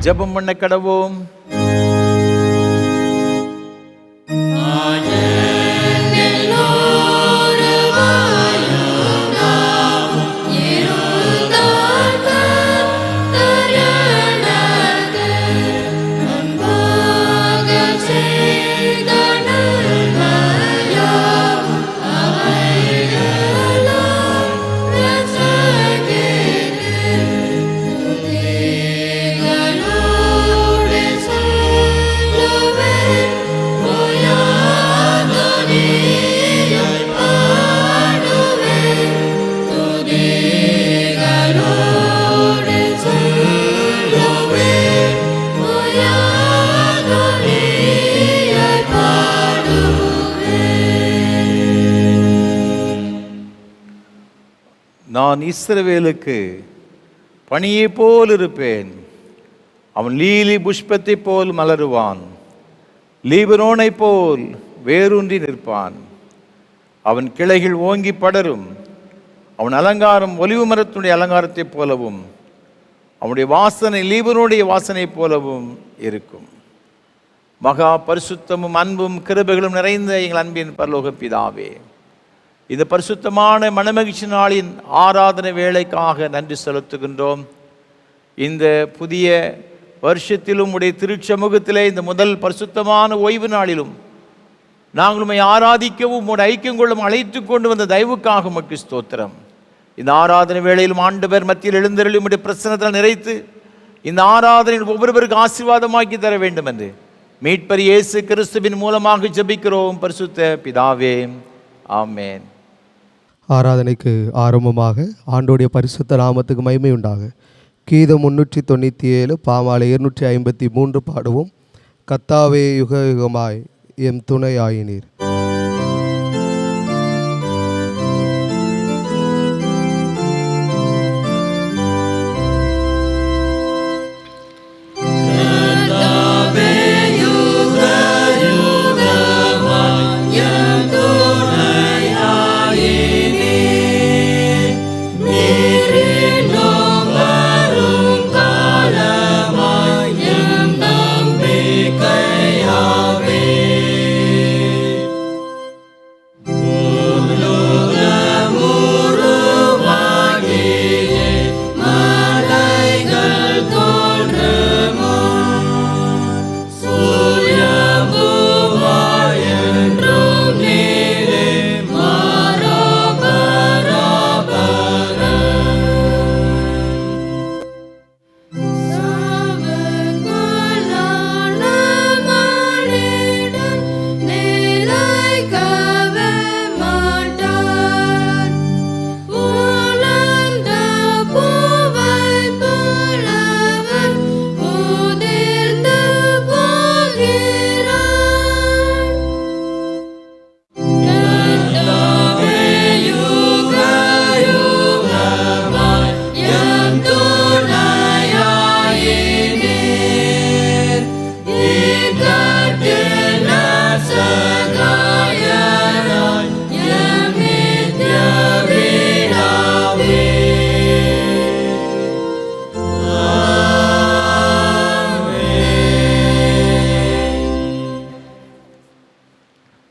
ஜெபம் பண்ண கடவோம். நான் இஸ்ரவேலுக்கு பனியை போல் இருப்பேன், அவன் லீலி புஷ்பத்தை போல் மலருவான், லீபனோனை போல் வேரூன்றி நிற்பான், அவன் கிளைகள் ஓங்கி படரும், அவன் அலங்காரம் ஒலிவு மரத்துடைய அலங்காரத்தைப் போலவும் அவனுடைய வாசனை லீபனுடைய வாசனை போலவும் இருக்கும். மகா பரிசுத்தமும் அன்பும் கிருபைகளும் நிறைந்த எங்கள் அன்பின் பரலோக பிதாவே, இந்த பரிசுத்தமான மனமகிழ்ச்சி நாளின் ஆராதனை வேளைக்காக நன்றி செலுத்துகின்றோம். இந்த புதிய வருஷத்திலும் உடைய திருச்சமூகத்திலே இந்த முதல் பரிசுத்தமான ஓய்வு நாளிலும் நாங்கள் உம்மை ஆராதிக்கவும் உடைய ஐக்கியம் கொள்ளும் அழைத்து கொண்டு வந்த தயவுக்காக உமக்கு ஸ்தோத்திரம். இந்த ஆராதனை வேளையிலும் ஆண்டவர் மத்தியில் எழுந்தருளி உம்முடைய பிரசன்னத்தால் நிறைத்து இந்த ஆராதனையில் ஒவ்வொருவருக்கு ஆசீர்வாதமாக்கி தர வேண்டும் என்று மீட்பர் இயேசு கிறிஸ்துவின் மூலமாக ஜெபிக்கிறோம் பரிசுத்த பிதாவே, ஆமென். ஆராதனைக்கு ஆரம்பமாக ஆண்டோடைய பரிசுத்த நாமத்துக்கு மகிமை உண்டாக கீதம் 397 பாமாலை 253 பாடுவோம். கர்த்தாவே யுக யுகமாய் எம் துணையாயினீர்.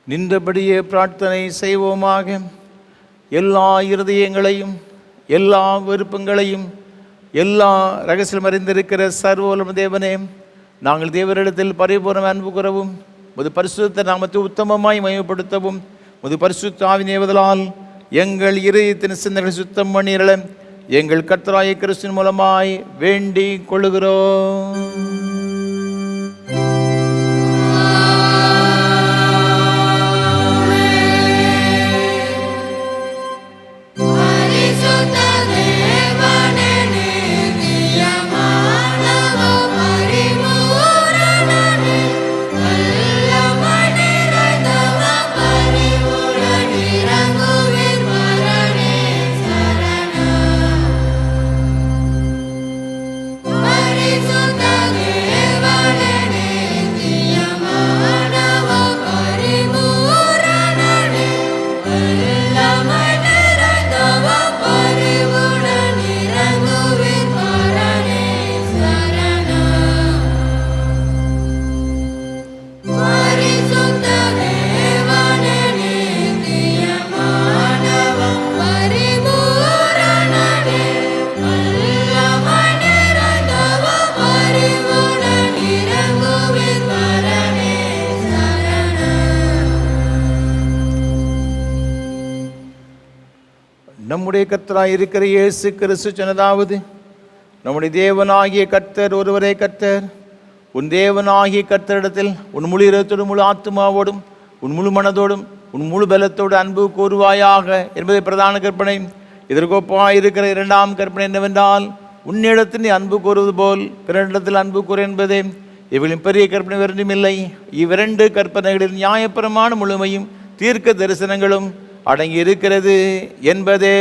நின்றபடியே பிரார்த்தனை செய்வோமாக. எல்லா இருதயங்களையும் எல்லா விருப்பங்களையும் எல்லா ரகசியம் அறிந்திருக்கிற சர்வவல்லமை தேவனே, நாங்கள் தேவரிடத்தில் பரிபூர்ண அன்பு கூறவும் முது பரிசுத்த நாமத்தை உத்தமமாய் மகிமைப்படுத்தவும் முது பரிசுத்த ஆவியின் ஏவுதலால் எங்கள் இருதயத்தின் சிந்தனைகளை சுத்தம் பண்ணிரள எங்கள் கர்த்தராகிய கிறிஸ்துவின் மூலமாய் வேண்டிக் கொள்ளுகிறோம். Parisu நம்முடைய கர்த்தராய் இருக்கிற இயேசு கிறிஸ்து சொன்னதாவது, நம்முடைய தேவனாகிய கர்த்தர் ஒருவரே கர்த்தர். உன் தேவனாகிய கர்த்தரிடத்தில் உன் முழு இதயத்தோடும் முழு ஆத்மாவோடும் உன் முழு மனதோடும் உன் முழு பலத்தோடு அன்பு கூறுவாயாக என்பதை பிரதான கற்பனை. இதற்கொப்பாய் இருக்கிற இரண்டாம் கற்பனை என்னவென்றால், உன்னிடத்தில் நீ அன்பு கூறுவது போல் பிறனிடத்தில் அன்பு கூறு என்பதே. இவர்களின் பெரிய கற்பனை வேறொன்றும் இல்லை. இவ்விரண்டு கற்பனைகளில் நியாயப்பிரமாண முழுமையும் தீர்க்க தரிசனங்களும் அடங்கி இருக்கிறது என்பதே.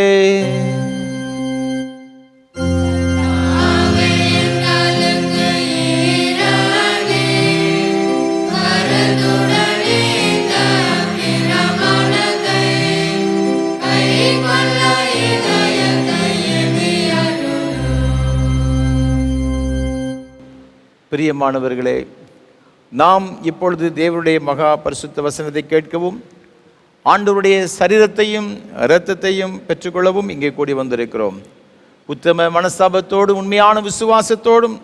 பிரியமானவர்களே, நாம் இப்பொழுது தேவனுடைய மகா பரிசுத்த வசனத்தை கேட்கவும் ஆண்டவருடைய சரீரத்தையும் இரத்தத்தையும் பெற்றுக்கொள்ளவும் இங்கே கூடி வந்திருக்கிறோம். உத்தம மனஸ்தாபத்தோடும் உண்மையான விசுவாசத்தோடும்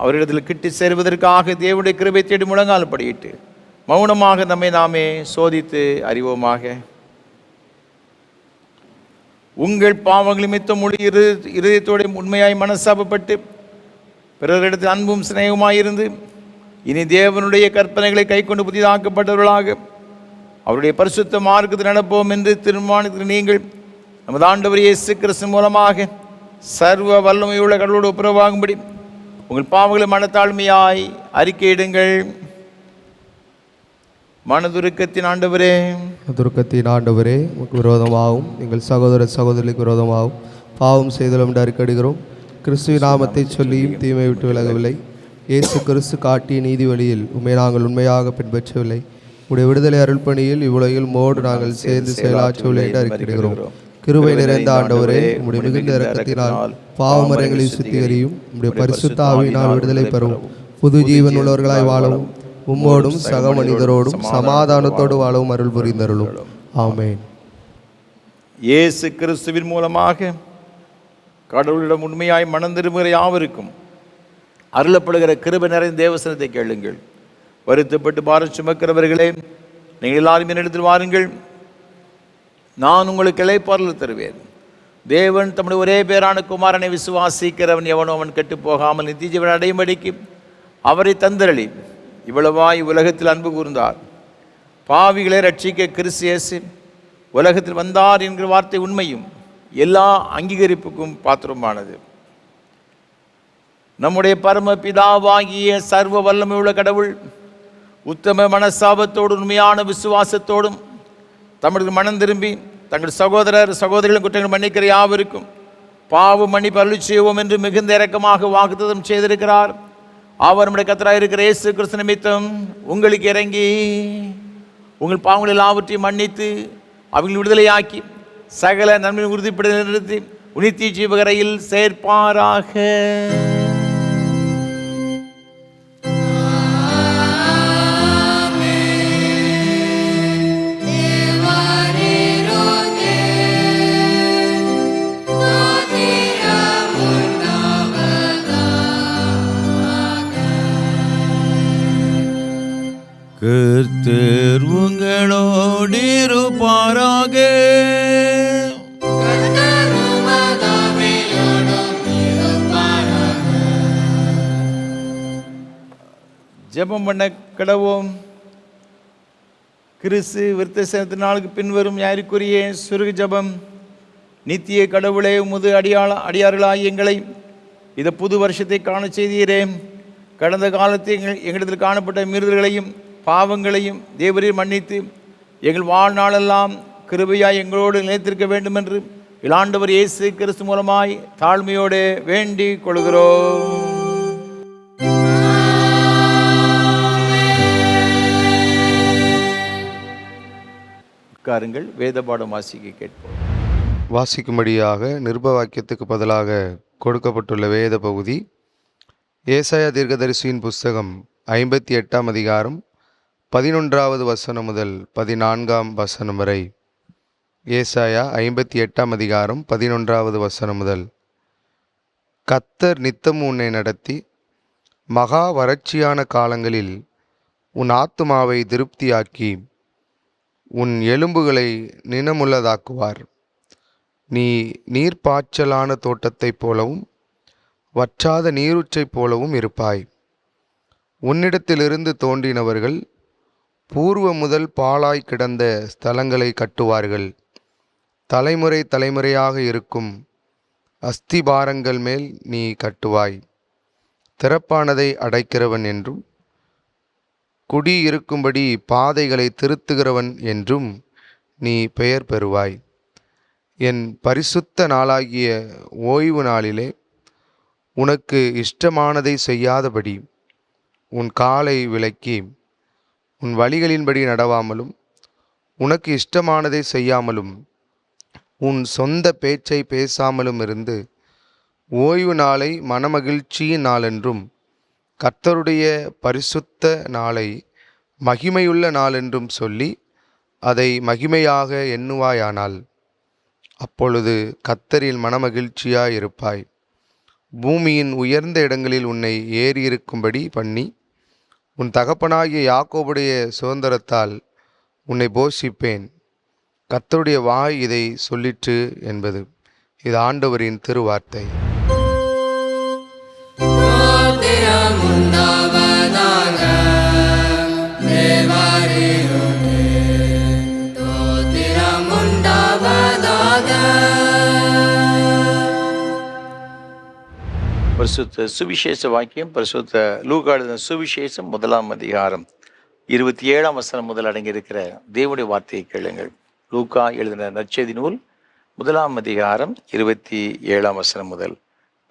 அவரிடத்தில் கிட்டி சேருவதற்காக தேவனுடைய கிருபை தேடி முழங்கால் படியிட்டு மௌனமாக நம்மை நாமே சோதித்து அறிவோமாக. உங்கள் பாவங்கள் நிமித்தம் முழு இருதயத்தோடு உண்மையாய் மனஸ்தாபப்பட்டு பிறரிடத்தில் அன்பும் சிநேகமாயிருந்து இனி தேவனுடைய கற்பனைகளை கை கொண்டு புதிதாக்கப்பட்டவர்களாக அவருடைய பரிசுத்த மார்க்கத்தில் நடப்போம் என்று தீர்மானித்த நீங்கள் நமது ஆண்டவர் இயேசு கிறிஸ்து மூலமாக சர்வ வல்லமையுள்ள கடவுளோடு ஒப்புரவாகும்படி உங்கள் பாவங்களை மனத்தாழ்மையாய் அறிக்கையிடுங்கள். மனதுருக்கத்தின் ஆண்டவரே, துருக்கத்தின் ஆண்டவரே, உங்களுக்கு விரோதமாகவும் எங்கள் சகோதர சகோதரிக்கு விரோதமாகவும் பாவம் செய்தலும் என்று அறிக்கையிடுகிறோம். கிறிஸ்துவின் நாமத்தை சொல்லியும் தீமை விட்டு விலகவில்லை. இயேசு கிறிஸ்து காட்டிய நீதி வழியில் உண்மை நாங்கள் உண்மையாக பின்பற்றவில்லை. உடைய விடுதலை அருள்பணியில் இவ்வுலகில் மோடு நாங்கள் சேர்ந்து செயலாற்றவில்லை என்று அறிக்கையிடுகிறோம். கிருபை நிறைந்த ஆண்டவரே, உடைய மிகுந்த இரக்கத்தினால் பாவமரங்களை சுத்திகரியும். உடைய பரிசுத்த ஆவியினால் விடுதலை பெறவும் புது ஜீவன் உள்ளவர்களாய் வாழவும் உம்மோடும் சக மனிதரோடும் சமாதானத்தோடு வாழவும் அருள் புரிந்தருளும். ஆமென். இயேசு கிறிஸ்துவின் மூலமாக கடவுளிடம் உண்மையாய் மனம் திரும்புகிற யாவருக்கும் அருளப்படுகிற கிருபை நிறைந்த தேவசனத்தை கேளுங்கள். வருத்தப்பட்டு பாரம் சுமக்கிறவர்களே, நீங்கள் எல்லாரும் என்னிடத்தில் வாருங்கள், நான் உங்களுக்கு இளைப்பாறுதல் தருவேன். தேவன் தம்முடைய ஒரே பேரான குமாரனை விசுவாசிக்கிறவன் எவனோ அவன் கெட்டு போகாமல் நித்திய ஜீவனை அடையும்படிக்கு அவரை தந்தரளி இவ்வளவாய் உலகத்தில் அன்பு கூர்ந்தார். பாவிகளை ரட்சிக்க கிறிஸ்து இயேசு உலகத்தில் வந்தார் என்கிற வார்த்தை உண்மையும் எல்லா அங்கீகரிப்புக்கும் பாத்திரமானது. நம்முடைய பரம பிதாவாகிய சர்வ வல்லமை உள்ள கடவுள் உத்தம மனசாபத்தோடு உண்மையான விசுவாசத்தோடும் தமிழ் மனம் திரும்பி தங்கள் சகோதரர் சகோதரிகளின் குற்றங்கள் மன்னிக்கிற யாவருக்கும் பாவ மன்னிப்பு அருள் செய்வோம் என்று மிகுந்த இரக்கமாக வாக்குத்தத்தம் செய்திருக்கிறார். அவர் நம்முடைய கர்த்தராய் இருக்கிற இயேசு கிறிஸ்து நிமித்தம் உங்களுக்கு இறங்கி உங்கள் பாவங்கள் எல்லாவற்றையும் மன்னித்து அவங்களை விடுதலையாக்கி சகல நன்மை உறுதிப்பட நிறுத்தி உனித்தி ஜீவகரையில் சேர்ப்பாராக. கர்த்தர் உங்களோடு இருப்பாராக. ஜெபம் பண்ண கடவோம். கிறிஸ்து விருத்த நாளுக்கு பின்வரும் ஞாயிற்றுக்குரிய சுருகு ஜெபம். நித்திய கடவுளே, உமது அடியார்களாய் எங்களை இந்த புது வருஷத்தை காண செய்தீரே. கடந்த காலத்தில் எங்களிடத்தில் காணப்பட்ட மீறுதல்களையும் பாவங்களையும் தேவரீர் மன்னித்து எங்கள் வாழ்நாளெல்லாம் கிருபையாய் எங்களோடு நிலைத்திருக்க வேண்டும் என்று ஆண்டவர் இயேசு கிறிஸ்து மூலமாய் தாழ்மையோடு வேண்டிக் கொள்கிறோம். உட்காருங்கள், வேத பாடம் வாசிக்க கேட்போம். வாசிக்கும்படியாக நிருப வாக்கியத்துக்கு பதிலாக கொடுக்கப்பட்டுள்ள வேத பகுதி ஏசாயா தீர்க்கதரிசியின் புஸ்தகம் 58ஆம் அதிகாரம் 11வது வசனம் முதல் 14ஆம் வசனம் வரை. ஏசாயா 58ஆம் அதிகாரம் 11வது வசனம் முதல். கர்த்தர் நித்தம் உன்னை நடத்தி மகா வறட்சியான காலங்களில் உன் ஆத்துமாவை திருப்தியாக்கி உன் எலும்புகளை நினமுள்ளதாக்குவார். நீ நீர்ப்பாய்ச்சலான தோட்டத்தைப் போலவும் வற்றாத நீரூற்றைப் போலவும் இருப்பாய். உன்னிடத்திலிருந்து தோன்றினவர்கள் பூர்வ முதல் பாழாய் கிடந்த ஸ்தலங்களை கட்டுவார்கள். தலைமுறை தலைமுறையாக இருக்கும் அஸ்திபாரங்கள் மேல் நீ கட்டுவாய். திறப்பானதை அடைக்கிறவன் என்றும் குடியிருக்கும்படி பாதைகளை திருத்துகிறவன் என்றும் நீ பெயர் பெறுவாய். என் பரிசுத்த நாளாகிய ஓய்வு நாளிலே உனக்கு இஷ்டமானதை செய்யாதபடி உன் காலை விலக்கி உன் வழிகளின்படி நடவாமலும் உனக்கு இஷ்டமானதை செய்யாமலும் உன் சொந்த பேச்சை பேசாமலும் இருந்து ஓய்வு நாளை மனமகிழ்ச்சியின் நாளென்றும் கர்த்தருடைய பரிசுத்த நாளை மகிமையுள்ள நாளென்றும் சொல்லி அதை மகிமையாக எண்ணுவாயானால் அப்பொழுது கர்த்தரில் மனமகிழ்ச்சியாயிருப்பாய். பூமியின் உயர்ந்த இடங்களில் உன்னை ஏறியிருக்கும்படி பண்ணி உன் தகப்பனாகிய யாக்கோபுடைய சுதந்திரத்தால் உன்னை போஷிப்பேன். கர்த்தருடைய வாய் இதை சொல்லிற்று என்பது. இது ஆண்டவரின் திருவார்த்தை. பரிசுத்த சுவிசேஷ வாக்கியம் பரிசுத்த லூக்கா எழுதின சுவிசேஷம் 1ஆம் அதிகாரம் 27ஆம் வசனம் முதல் அடங்கியிருக்கிற தேவனுடைய வார்த்தையை கேளுங்கள். லூக்கா எழுதின நற்செய்தி நூல் 1ஆம் அதிகாரம் 27ஆம் வசனம் முதல்.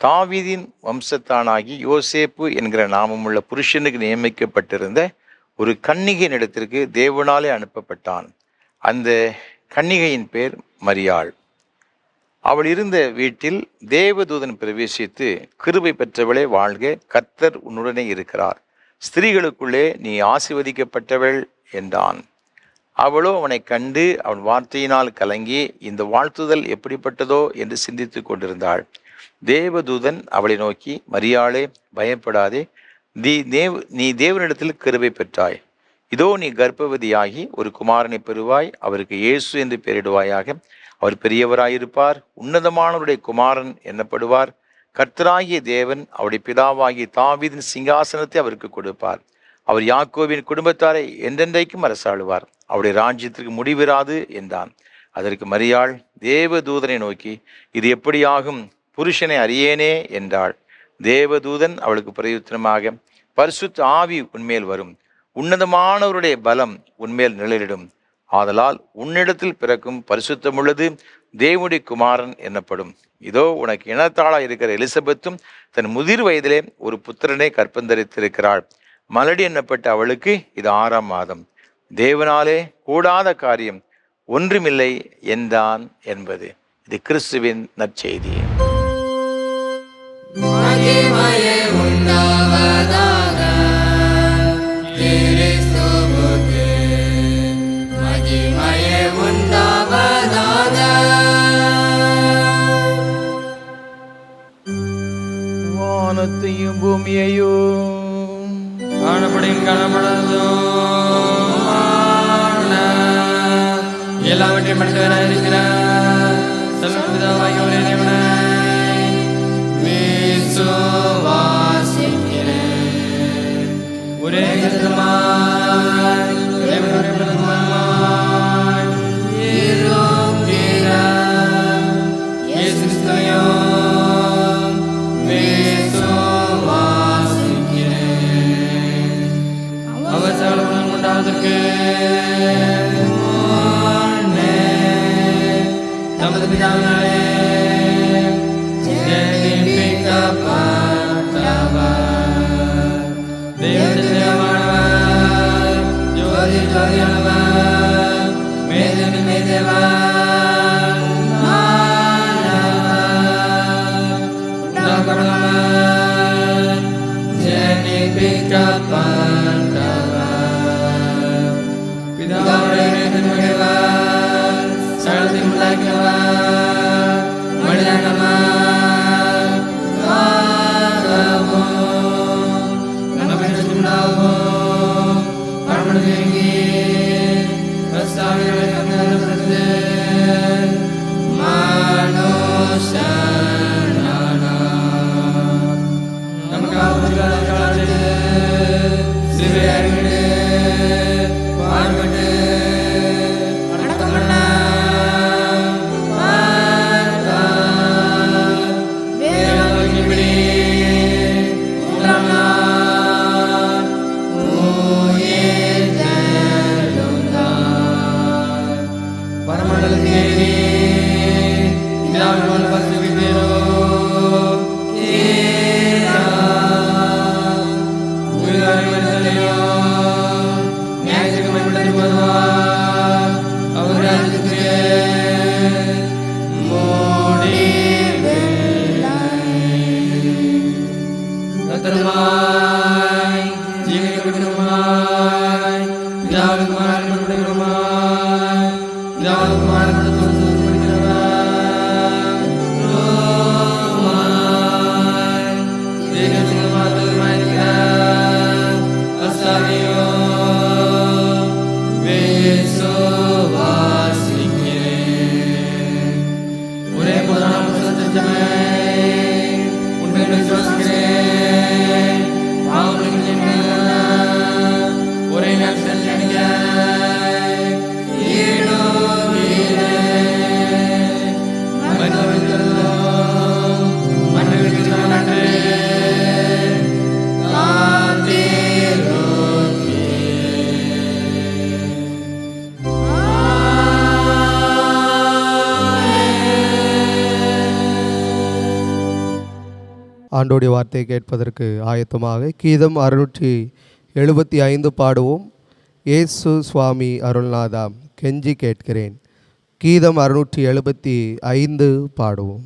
தாவீதின் வம்சத்தானாகி யோசேப்பு என்கிற நாமமுள்ள புருஷனுக்கு நியமிக்கப்பட்டிருந்த ஒரு கன்னிகையின் இடத்திற்கு தேவனாலே அனுப்பப்பட்டான். அந்த கன்னிகையின் பேர் மரியாள். அவள் இருந்த வீட்டில் தேவதூதன் பிரவேசித்து, கிருபை பெற்றவளே வாழ்க, கர்த்தர் உன்னுடனே இருக்கிறார், ஸ்திரீகளுக்குள்ளே நீ ஆசீர்வதிக்கப்பட்டவள் என்றான். அவளோ அவனை கண்டு அவன் வார்த்தையினால் கலங்கி இந்த வாழ்த்துதல் எப்படிப்பட்டதோ என்று சிந்தித்து கொண்டிருந்தாள். தேவதூதன் அவளை நோக்கி, மரியாளே பயப்படாதே, நீ தேவனிடத்தில் கிருபை பெற்றாய். இதோ நீ கர்ப்பவதியாகி ஒரு குமாரனை பெறுவாய், அவருக்கு இயேசு என்று பெயரிடுவாயாக. அவர் பெரியவராயிருப்பார், உன்னதமானவருடைய குமாரன் எண்ணப்படுவார். கர்த்தராகிய தேவன் அவருடைய பிதாவாகிய தாவீதின் சிங்காசனத்தை அவருக்கு கொடுப்பார். அவர் யாக்கோபின் குடும்பத்தாரை என்றென்றைக்கும் அரசாளுவார், அவருடைய ராஜ்யத்திற்கு முடிவிராது என்றான். அதற்கு மரியாள் தேவதூதனை நோக்கி, இது எப்படியாகும், புருஷனை அறியேனே என்றாள். தேவதூதன் அவளுக்கு பிரயுத்தனமாக, பரிசுத்த ஆவி உன்மேல் வரும், உன்னதமானவருடைய பலம் உன்மேல் நிழலிடும். ஆதலால் உன்னிடத்தில் பிறக்கும் பரிசுத்தமுள்ளது தேவனுடைய குமாரன் எனப்படும். இதோ உனக்கு இனத்தாளாக இருக்கிற எலிசபெத்தும் தன் முதிர் வயதிலே ஒரு புத்திரனை கற்பந்தரித்திருக்கிறாள். மலடி எண்ணப்பட்ட அவளுக்கு இது 6ஆம் மாதம். தேவனாலே கூடாத காரியம் ஒன்றுமில்லை என்றான் என்பது. இது கிறிஸ்துவின் நற்செய்தி. வானத்தையும் பூமியையும் காணப்படும் காணப்படாததும் எல்லாவற்றையும் படைத்தவராய் இருக்கிற சர்வபிதாவாகிய ஒரே தேவனை விசுவாசிக்கிறேன். ஒரே கர்த்தருமாய் தேவனுடைய பிரதமருமாய் இருக்கிற இயேசு கிறிஸ்துவையும் அவர் சகல குணம் உண்டாவதற்கு நமது பிதாவினாலே ஜெனிப்பிக்கப்பட்டவர், தேவனுடைய தேவமானவர், ஜோதி ஜோதியானவர், மேதேவி மேதேவர், உண்டாக்கப்பட்டவர், ஜெனிப்பிக்கப்பட்டவர், பிதாவுடைய மகிழ்வர், சகலத்தையும் உண்டாக்கினவர், மனிதனவர், காரவும் நமக்குண்டாகவும் பரமனுக்கு ரஸ்தாவிகளை கண்ணு மாண்பும் அறிவிடு பாடுபட்டு அடக்கமண்ண வேளாண்மைப்படி மூன்றாம் நாள் உயிர்த்தெழுந்தார். பரமண்டலத்தில் பிதாவின் பரிசுத்தத்திலோ ஆண்டோடைய வார்த்தையை கேட்பதற்கு ஆயத்தமாக கீதம் 675 பாடுவோம். இயேசு சுவாமி அருள்நாதா கெஞ்சி கேட்கிறேன். கீதம் 675 பாடுவோம்.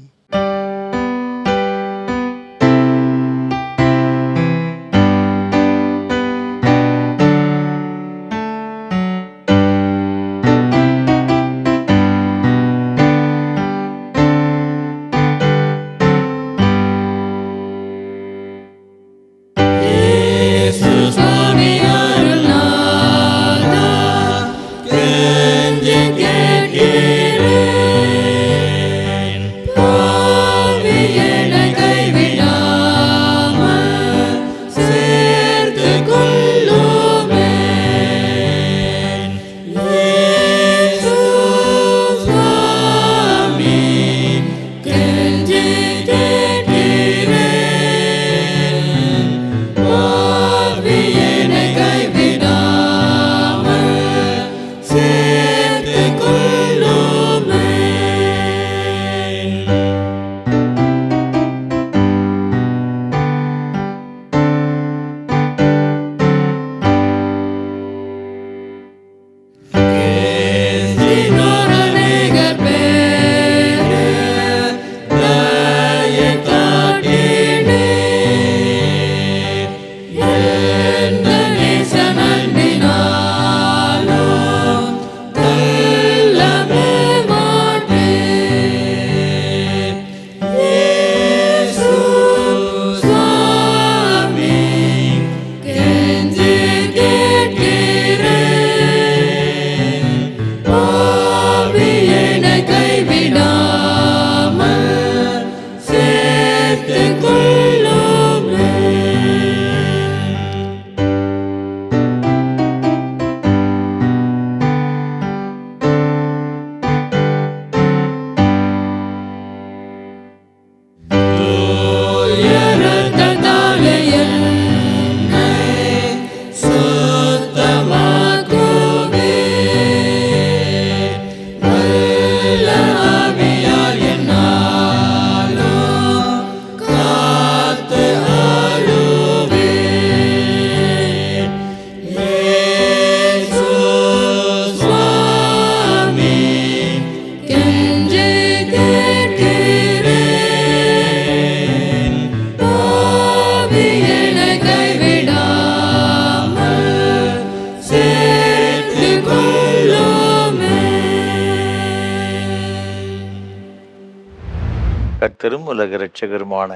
கர்த்தரும் உலக இரட்சகருமான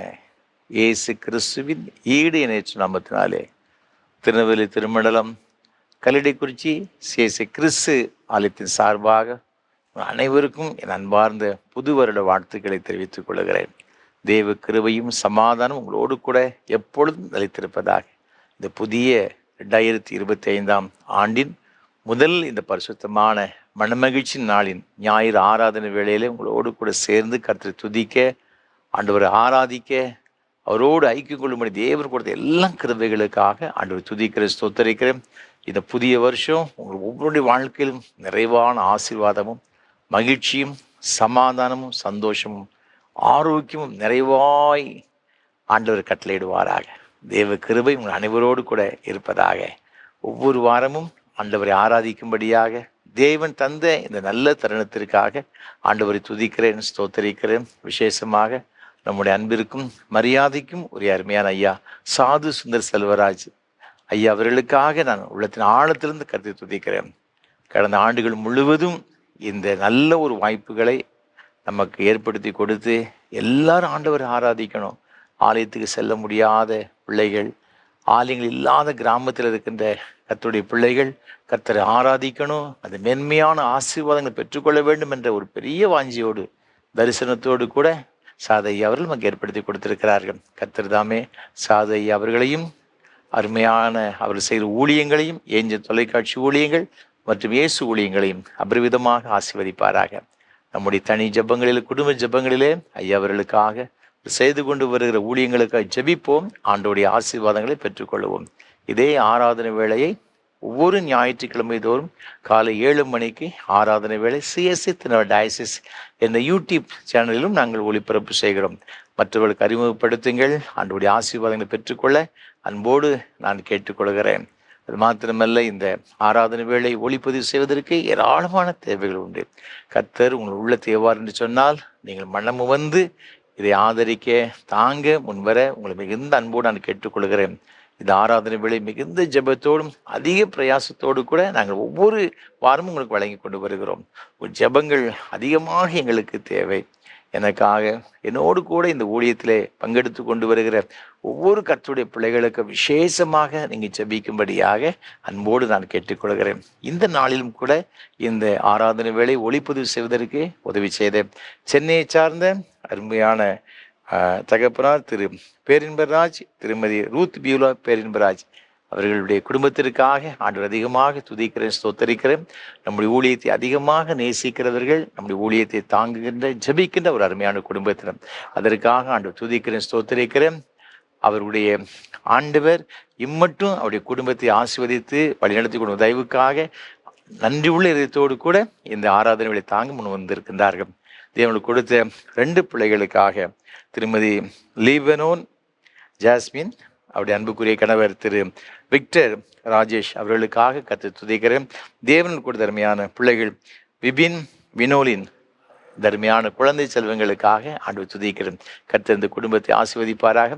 இயேசு கிறிஸ்துவின் ஈடு இணைச்ச நாமத்தினாலே திருநெல்வேலி திருமண்டலம் கல்லடைக்குறிச்சி சேசை கிறிஸ்து ஆலயத்தின் சார்பாக அனைவருக்கும் என் அன்பார்ந்த புது வருட வாழ்த்துக்களை தெரிவித்துக் கொள்கிறேன். தேவ கிருபையும் சமாதானம் உங்களோடு கூட எப்பொழுதும் நிலைத்திருப்பதாக. இந்த புதிய 2025 ஆண்டின் முதல் இந்த பரிசுத்தமான மனமகிழ்ச்சி நாளின் ஞாயிறு ஆராதனை வேளையிலே உங்களோடு கூட சேர்ந்து கர்த்தரை துதிக்க, ஆண்டவரை ஆராதிக்க, அவரோடு ஐக்கியம் கொள்ளும்படி தேவன் கொடுத்த எல்லா கிருபைகளுக்காக ஆண்டவரை துதிக்கிற ஸ்தோத்தரிக்கிறேன். இந்த புதிய வருஷம் உங்கள் ஒவ்வொருடைய வாழ்க்கையிலும் நிறைவான ஆசீர்வாதமும் மகிழ்ச்சியும் சமாதானமும் சந்தோஷமும் ஆரோக்கியமும் நிறைவாய் ஆண்டவர் கட்டளையிடுவாராக. தேவ கிருபை உங்கள் அனைவரோடு கூட இருப்பதாக. ஒவ்வொரு வாரமும் ஆண்டவரை ஆராதிக்கும்படியாக தேவன் தந்த இந்த நல்ல தருணத்திற்காக ஆண்டவரை துதிக்கிறேன், ஸ்தோத்தரிக்கிறேன். விசேஷமாக நம்முடைய அன்பிற்கும் மரியாதைக்கும் ஒரு அருமையான ஐயா சாது சுந்தர் செல்வராஜ் ஐயா அவர்களுக்காக நான் உள்ளத்தின் ஆழத்திலிருந்து கருத்தை துதிக்கிறேன். கடந்த ஆண்டுகள் முழுவதும் இந்த நல்ல ஒரு வாய்ப்புகளை நமக்கு ஏற்படுத்தி கொடுத்து எல்லாரும் ஆண்டவரை ஆராதிக்கணும். ஆலயத்துக்கு செல்ல முடியாத பிள்ளைகள், ஆலயங்கள் இல்லாத கிராமத்தில் இருக்கின்ற கர்த்தருடைய பிள்ளைகள் கர்த்தரை ஆராதிக்கணும், அது மென்மையான ஆசீர்வாதங்களை பெற்றுக்கொள்ள வேண்டும் என்ற ஒரு பெரிய வாஞ்சியோடு தரிசனத்தோடு கூட சாதையா அவர்கள் நமக்கு ஏற்படுத்தி கொடுத்திருக்கிறார்கள். கர்த்தர் தாமே சாதையா அவர்களையும் அருமையான அவர்கள் செய்கிற ஊழியங்களையும், ஏஞ்சல் தொலைக்காட்சி ஊழியங்கள் மற்றும் இயேசு ஊழியங்களையும் அபரிவிதமாக ஆசீர்வதிப்பாராக. நம்முடைய தனி ஜெபங்களில், குடும்ப ஜெபங்களிலே ஐயா அவர்களுக்காக செய்து கொண்டு வருகிற ஊழியங்களுக்காக ஜெபிப்போம். ஆண்டோடைய ஆசீர்வாதங்களை பெற்றுக்கொள்வோம். இதே ஆராதனை வேளையை ஒவ்வொரு ஞாயிற்றுக்கிழமை தோறும் காலை 7 மணிக்கு ஆராதனை வேளை சிஎஸ்சி திருநெல்வேலி டயசிஸ் என்ற யூடியூப் சேனலிலும் நாங்கள் ஒளிபரப்பு செய்கிறோம். மற்றவர்களுக்கு அறிமுகப்படுத்துங்கள். ஆண்டோடைய ஆசீர்வாதங்களை பெற்றுக்கொள்ள அன்போடு நான் கேட்டுக்கொள்கிறேன். அது மாத்திரமல்ல, இந்த ஆராதனை வேளை ஒளிப்பதிவு செய்வதற்கு ஏராளமான தேவைகள் உண்டு. கர்த்தர் உங்கள் உள்ளத்தை எவ்வாறு என்று சொன்னால், நீங்கள் மனமு வந்து இதை ஆதரிக்க தாங்க முன்வர உங்களை மிகுந்த அன்போடு நான் கேட்டுக்கொள்கிறேன். இந்த ஆராதனை வேளை மிகுந்த ஜெபத்தோடும் அதிக பிரயாசத்தோடு கூட நாங்கள் ஒவ்வொரு வாரமும் உங்களுக்கு வழங்கி கொண்டு வருகிறோம். ஜெபங்கள் அதிகமாக எங்களுக்கு தேவை. எனக்காக என்னோடு கூட இந்த ஊழியத்திலே பங்கெடுத்து கொண்டு வருகிற ஒவ்வொரு கர்த்தருடைய பிள்ளைகளுக்கு விசேஷமாக நீங்கள் ஜெபிக்கும்படியாக அன்போடு நான் கேட்டுக்கொள்கிறேன். இந்த நாளிலும் கூட இந்த ஆராதனை வேளை ஒளிப்பதிவு செய்வதற்கு உதவி செய்த சென்னையை சார்ந்த அருமையான தகப்பனார் திரு பேரின்பராஜ், திருமதி ரூத் பியூலா பேரின்பராஜ் அவர்களுடைய குடும்பத்திற்காக ஆண்டவர் அதிகமாக துதிக்கிறேன், ஸ்தோத்தரிக்கிறேன். நம்முடைய ஊழியத்தை அதிகமாக நேசிக்கிறவர்கள், நம்முடைய ஊழியத்தை தாங்குகின்ற ஜெபிக்கின்ற ஒரு அருமையான குடும்பத்தினர். அதற்காக ஆண்டவர் துதிக்கிறேன், ஸ்தோத்தரிக்கிறேன். அவருடைய ஆண்டவர் இம்மட்டும் அவருடைய குடும்பத்தை ஆசீர்வதித்து வழிநடத்தி கொண்ட தயவுக்காக நன்றி உள்ள இதயத்தோடு கூட இந்த ஆராதனைகளை தாங்க முன் வந்திருக்கின்றார்கள். தேவனுக்கு கொடுத்த 2 பிள்ளைகளுக்காக திருமதி லீபனோன் ஜாஸ்மின், அவருடைய அன்புக்குரிய கணவர் திரு விக்டர் ராஜேஷ் அவர்களுக்காக கர்த்தரை துதிக்கிறேன். தேவனுக்கு கொடுத்த அருமையான பிள்ளைகள் விபின், வினோலின் தர்மையான குழந்தை செல்வங்களுக்காக ஆண்டவர் துதிக்கிறேன். கர்த்தர் இந்த குடும்பத்தை ஆசீர்வதிப்பாராக.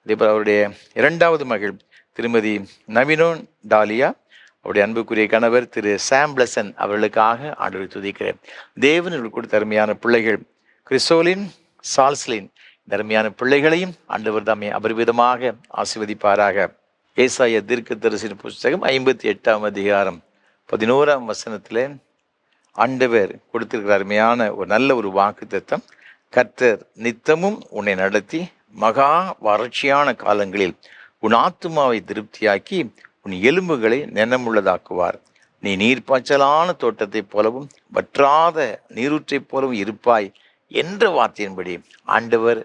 அதேபோல் அவருடைய 2வது மகள் திருமதி நவினோன் டாலியா, அவருடைய அன்புக்குரிய கணவர் திரு சாம் பிளசன் அவர்களுக்காக ஆண்டவரை துதிக்கிறேன். தேவனுக்கு கொடுத்த அருமையான பிள்ளைகள் கிறிஸ்டோலின், சால்ஸ்லின், தர்மையான பிள்ளைகளையும் ஆண்டவர் தாமே அபரிவிதமாக ஆசீர்வதிப்பாராக. ஏசாயா தீர்க்கதரிசியின் புஸ்தகம் 58ஆம் அதிகாரம் 11ஆம் வசனத்திலே ஆண்டவர் கொடுத்திருக்கிற அருமையான ஒரு நல்ல ஒரு வாக்குத்தத்தம். கர்த்தர் நித்தமும் உன்னை நடத்தி மகா வறட்சியான காலங்களில் உன் ஆத்துமாவை திருப்தியாக்கி உன் எலும்புகளை நினமுள்ளதாக்குவார். நீ நீர்ப்பாய்ச்சலான தோட்டத்தைப் போலவும் வற்றாத நீரூற்றைப் போலவும் இருப்பாய் என்ற வார்த்தையின்படி ஆண்டவர்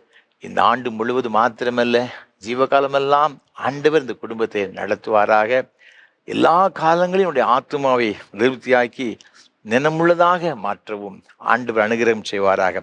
இந்த ஆண்டு முழுவதும் மாத்திரமல்ல, ஜீவகாலமெல்லாம் ஆண்டவர் இந்த குடும்பத்தை நடத்துவாராக. எல்லா காலங்களையும் என்னுடைய ஆத்துமாவை திருப்தியாக்கி நினமுள்ளதாக மாற்றவும் ஆண்டவர் அனுகிரகம் செய்வாராக.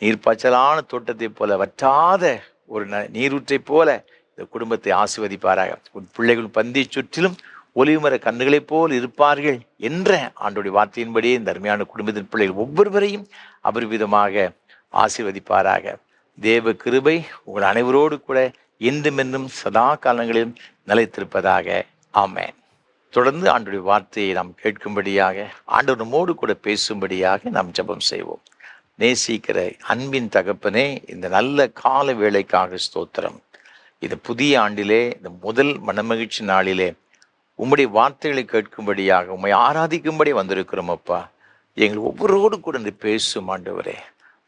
நீர்ப்பாய்ச்சலான தோட்டத்தைப் போல வற்றாத ஒரு நீரூற்றைப் போல இந்த குடும்பத்தை ஆசீர்வதிப்பாராக. உன் பிள்ளைகள் பந்தி சுற்றிலும் ஒலிவுமர கண்ணுகளைப் போல் இருப்பார்கள் என்ற ஆண்டோடைய வார்த்தையின்படியே இந்த அருமையான குடும்பத்தின் பிள்ளைகள் ஒவ்வொருவரையும் அபரிவிதமாக ஆசீர்வதிப்பாராக. தேவ கிருபை உங்கள் அனைவரோடு கூட என்றுமென்றும் சதா காலங்களிலும் நிலைத்திருப்பதாக. ஆமென். தொடர்ந்து ஆண்டோடைய வார்த்தையை நாம் கேட்கும்படியாக, ஆண்டவர் நம்மோடு கூட பேசும்படியாக நாம் ஜெபம் செய்வோம். நேசிக்கிற அன்பின் தகப்பனே, இந்த நல்ல கால வேளைக்காக ஸ்தோத்திரம். இந்த புதிய ஆண்டிலே, இந்த முதல் மனமகிழ்ச்சி நாளிலே உம்முடைய வார்த்தைகளை கேட்கும்படியாக, உம்மை ஆராதிக்கும்படி வந்திருக்கிறோம் அப்பா. எங்கள் ஒவ்வொருவரோடு கூட பேசும் ஆண்டவரே.